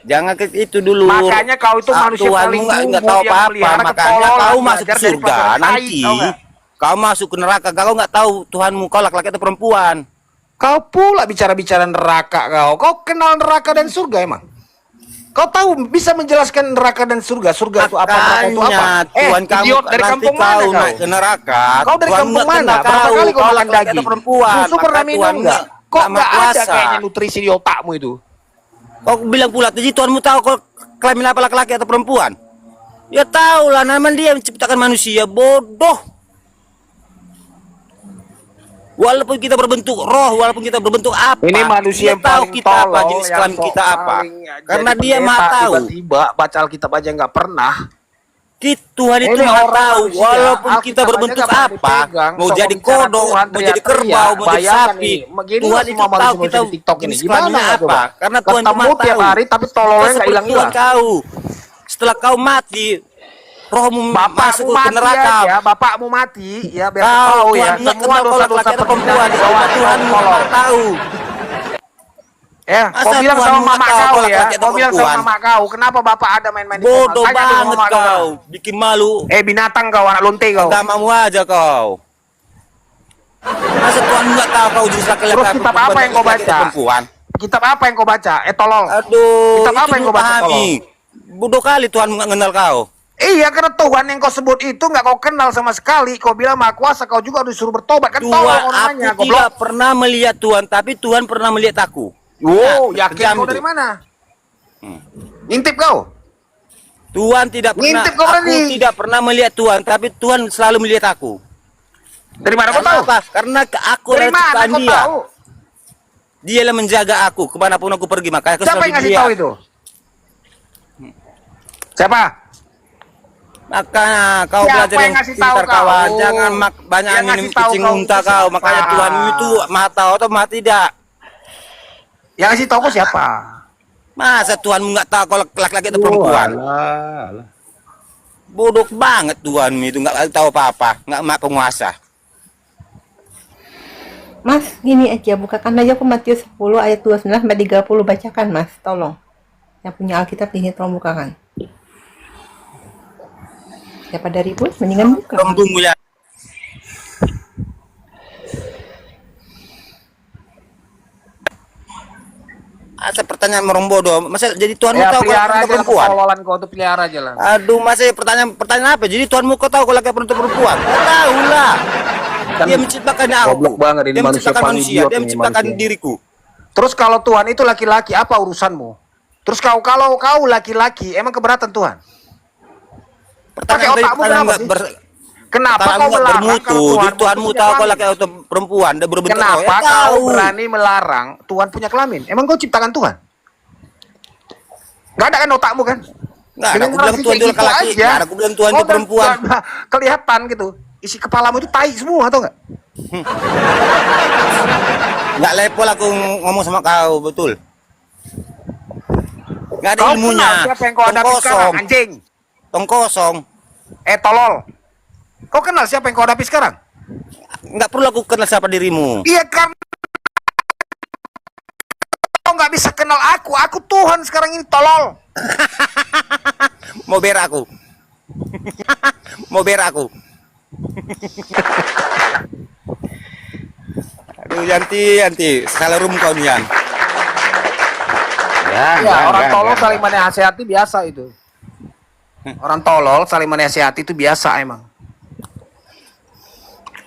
Jangan ke itu dulu. Makanya kau itu manusia Tuhanmu paling nggak dungu tahu yang apa-apa. melihara Makanya ketololan, kau masuk belajar ke dari surga pelajaran tai, nanti. tahu nggak? Kau masuk ke neraka. Kau nggak tahu Tuhanmu kau laki-laki atau perempuan. Kau pula bicara-bicara neraka kau. Kau kenal neraka dan surga emang? Kau tahu bisa menjelaskan neraka dan surga? Surga itu apa? Neraka itu apa? Makanya Tuhan kamu Idiot, dari nanti kampung mana kau kau? naik ke neraka. Kau dari Tuhan kampung nggak mana? kenal Berapa kali kau makan laki-laki daging? atau perempuan. Susu pernah Maka minum Tuhan nggak? Kok nggak nggak ada kuasa. kayaknya nutrisi di otakmu itu? Kau bilang pula tadi Tuhanmu tahu kau kelamin apa laki-laki atau perempuan? Ya tahu lah, namanya dia menciptakan manusia bodoh. Walaupun kita berbentuk roh, walaupun kita berbentuk apa, Ini manusia dia yang tahu paling kita apa, tolol, jenis yang kelamin kita apa. paling Karena jadi dia pendeta, maha tahu. Tiba-tiba baca Alkitab aja nggak pernah. Tuhan itu Ini maha orang tahu, manusia, walaupun Alkitab kita aja berbentuk nggak pernah apa, dipegang, mau sok jadi bicara kodok, Tuhan, mau jadi teriak-teriak. kerbau, mau jadi Bayangkan sapi, nih, begini Tuhan lah itu semua tahu manusia kita di TikTok ini. jenis Gimana kelaminnya nggak apa. coba? Karena Tuhan itu Ketemu maha tiap tahu. hari, tapi tololnya Kau nggak seperti Tuhan hilang-hilang. kau. Setelah kau mati, rohmu masuk Bapakmu ke mati neraka. aja, bapakmu mati, ya biar Kau, tahu ya. Tuhan nggak Semua kenal kau dosa-dosa laki-laki atau perempuan. perbudakan di bawah Tuhan kolong. nggak tahu. Ya, Masa kau bilang Tuhan sama nggak mama tahu kau kalau ya, laki-laki atau kau bilang sama perempuan? mama kau, kenapa bapak ada main-main di Bodoh kamar? Tanya dulu banget mama kau, bikin malu. Binatang kau, anak lonte kau. Agamamu aja kau. Masa Tuhan nggak tahu kau jenis laki-laki Terus atau kitab perempuan, apa yang kau laki-laki atau baca? perempuan? Kitab apa yang kau baca? Tolol. Aduh, Kitab apa itu yang kau baca? pahami. Tolol. Bodoh kali Tuhan nggak kenal kau. Iya, karena Tuhan yang kau sebut itu nggak kau kenal sama sekali. Kau bilang maha kuasa, kau juga disuruh bertobat. Kan tolol Tuhan, orangnya, aku tidak pernah melihat Tuhan, tapi Tuhan pernah melihat aku. Wow, Nah, yakin kejam kau itu. dari mana? Ngintip kau? Tuhan tidak pernah, Ngintip kau aku berani? tidak pernah melihat Tuhan, tapi Tuhan selalu melihat aku. Dari mana kau Karena tahu? apa? Karena aku Dari adalah mana ciptaan kau dia. tahu? Dialah menjaga aku kemanapun aku pergi, makanya aku Siapa selalu yang ngasih dia. tahu itu? Siapa? Makanya kau Siapa belajar yang ngasih tahu pintar kau? kawan. Jangan banyak Yang minum ngasih tahu kucing kau unta itu kau. siapa? Makanya Tuhan itu maha tahu atau maha tidak. Yang ngasih tahu kau siapa? Masa Tuhanmu nggak tahu kalau laki-laki atau perempuan? Alah. Bodoh banget Tuhanmu itu nggak tahu apa-apa, nggak maha penguasa. Mas, gini aja, bukakan aja ke Matius 10 ayat 29 sampai 30, bacakan Mas, tolong. Yang punya Alkitab ini tolong bukakan. Siapa dari ribut, mendingan buka. Tunggu ya. Asa pertanyaan orang bodoh, masa jadi Tuhanmu tahu kalau pelihara laki aja perempuan? ketololan kau tuh, pelihara aja lah. Aduh, masa pertanyaan apa? Jadi Tuhanmu kau tahu kalau laki perempuan? Kau tahu lah. Dia menciptakan aku. Goblok banget ini Dia manusia menciptakan paling manusia. idiot Dia nih menciptakan manusia. diriku. Terus kalau Tuhan itu laki-laki, apa urusanmu? Terus kalau kau laki-laki, emang keberatan Tuhan? Pakai otakmu kenapa sih? Kenapa kau melarang kalau Jadi Tuhanmu tahu kalau laki atau perempuan? Dia berbentuk Kenapa ya, tahu. kau berani melarang Tuhan punya kelamin? Emang kau ciptakan Tuhan? Gak ada kan otakmu kan? Nggak ada, Dengan aku bilang narasi Tuhan kayak itu gitu laki-laki. aja, Nggak ada, aku bilang Tuhan kau itu perempuan. Kelihatan gitu. Isi kepalamu itu tai semua, tau nggak? Nggak level aku ngomong sama kau, betul. Nggak ada Kau ilmunya. kenal siapa yang kau Tong hadapi kosong. sekarang, anjing? Tong kosong. Tolol. Kau kenal siapa yang kau hadapi sekarang? Nggak perlu aku kenal siapa dirimu. Iya, karena kau nggak bisa kenal aku. Aku Tuhan sekarang ini, tolol. Mau berak aku. Mau berak aku. Aduh, Yanti, salah rum kau nih, Yan. Ya, orang tolol saling menasehati biasa itu. Orang tolol saling menasehati itu biasa emang.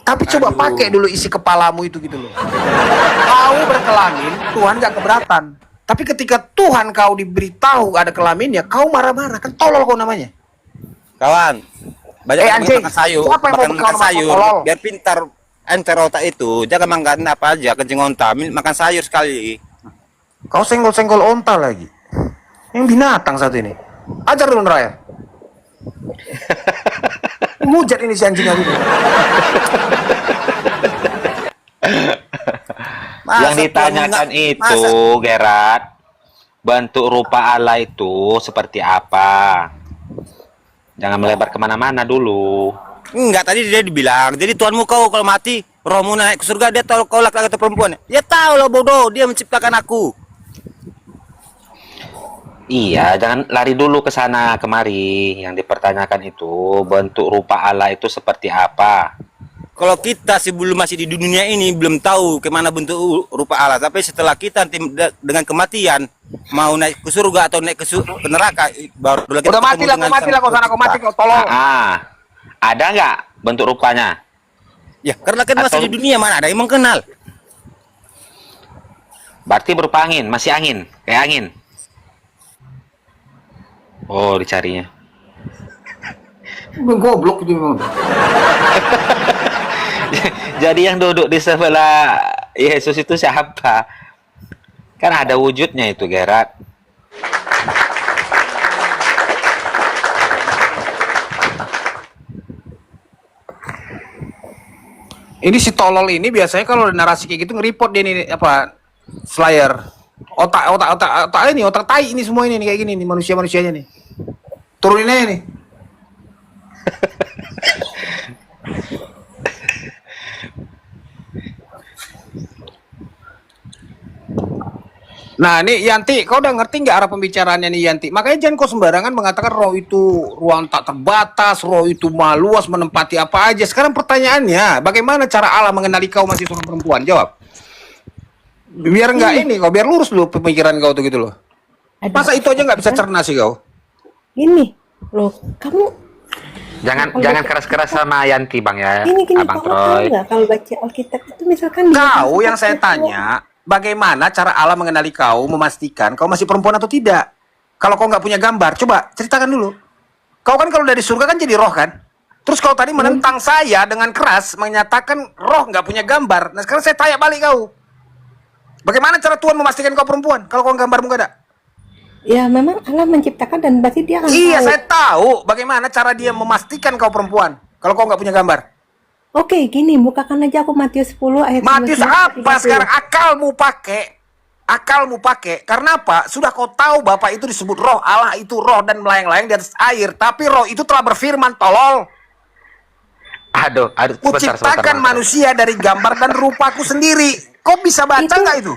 Tapi coba pakai dulu isi kepalamu itu gitu loh. Kau berkelamin, Tuhan gak keberatan. Tapi ketika Tuhan kau diberitahu ada kelaminnya, kau marah-marah. Kan tolol kau namanya. Kawan, banyak anjing, makan sayur, siapa yang mau makan berkawan sama sayur, tolol? biar pintar enter otak itu. Jangan makan apa aja, kencing onta, makan sayur sekali. Kau senggol-senggol onta lagi. Yang binatang satu ini. Ajar dulu Raya. Mujat ini si anjing aku. Yang ditanyakan itu, Gerard, bentuk rupa Allah itu seperti apa? Jangan melebar kemana-mana dulu. Enggak, tadi dia dibilang, jadi Tuhanmu kau kalau mati, rohmu naik ke surga, dia tahu kau laki-laki atau perempuan. Ya tahu lah bodoh, dia menciptakan aku. Iya, jangan lari dulu ke sana kemari. Yang dipertanyakan itu bentuk rupa Allah itu seperti apa? Kalau kita sebelum masih di dunia ini belum tahu kemana bentuk rupa Allah, tapi setelah kita nanti dengan kematian mau naik ke surga atau naik ke neraka, baru kita Udah mati lah, kau sana, kau mati, kau tolong. Ada nggak bentuk rupanya? Ya, karena kan masih di dunia, mana ada yang mengenal. Berarti berupa angin, masih angin, kayak angin. Oh, dicarinya. Goblok itu memang. Jadi yang duduk di sebelah Yesus itu siapa? Kan ada wujudnya itu, Gerard. Ini si tolol ini biasanya kalau narasi kayak gitu nge-report dia nih apa flyer. Otak ini, otak tai ini semua ini nih, kayak gini nih manusia-manusianya nih. Turunin aja nih. Nah, nih Yanti, kau udah ngerti nggak arah pembicaraannya nih Yanti? Makanya jangan kau sembarangan mengatakan roh itu ruang tak terbatas, roh itu maha luas menempati apa aja. Sekarang pertanyaannya, bagaimana cara Allah mengenali kau masih seorang perempuan? Jawab. Biar nggak ini, kau biar lurus dulu pemikiran kau tuh gitu loh. Masa itu aja nggak bisa cerna sih kau? Ini loh, kamu Jangan keras-keras sama Yanti, Bang ya. gini Abang kamu tahu Troy. nggak kalau baca Alkitab itu misalkan Kau yang saya tanya, bagaimana cara Allah mengenali kau, memastikan kau masih perempuan atau tidak? Kalau kau nggak punya gambar, coba ceritakan dulu. Kau kan kalau dari surga kan jadi roh kan? Terus kau tadi menentang saya dengan keras, menyatakan roh nggak punya gambar. Nah sekarang saya tanya balik kau. Bagaimana cara Tuhan memastikan kau perempuan kalau kau gambarmu nggak ada? Ya memang Allah menciptakan dan berarti dia akan Iya, tahu. saya tahu bagaimana cara dia memastikan kau perempuan. Kalau kau nggak punya gambar. Oke, gini, bukakan aja aku Matius 10 ayat Matius 29 sampai apa 30. sekarang? Akalmu pakai. Karena apa? Sudah kau tahu Bapak itu disebut roh. Allah itu roh dan melayang-layang di atas air. Tapi roh itu telah berfirman, tolol. Aduh, Kuciptakan manusia dari gambar dan rupaku sendiri. Kau bisa baca nggak itu?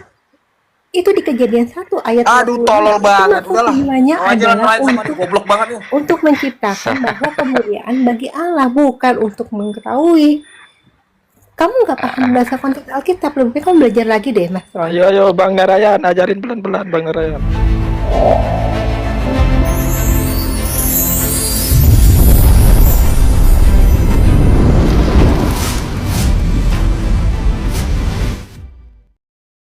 Itu di Kejadian 1 ayat Aduh, 26. tolol banget. Itu Udahlah. tujuannya Oh, jalan adalah lain sama dia, goblok banget nih. untuk menciptakan bahwa kemuliaan bagi Allah, bukan untuk mengetahui. Kamu nggak paham bahasa konteks Alkitab, lebih baik kamu belajar lagi deh, Mas Roy. Ayo Bang Narayan, ajarin pelan-pelan Bang Narayan.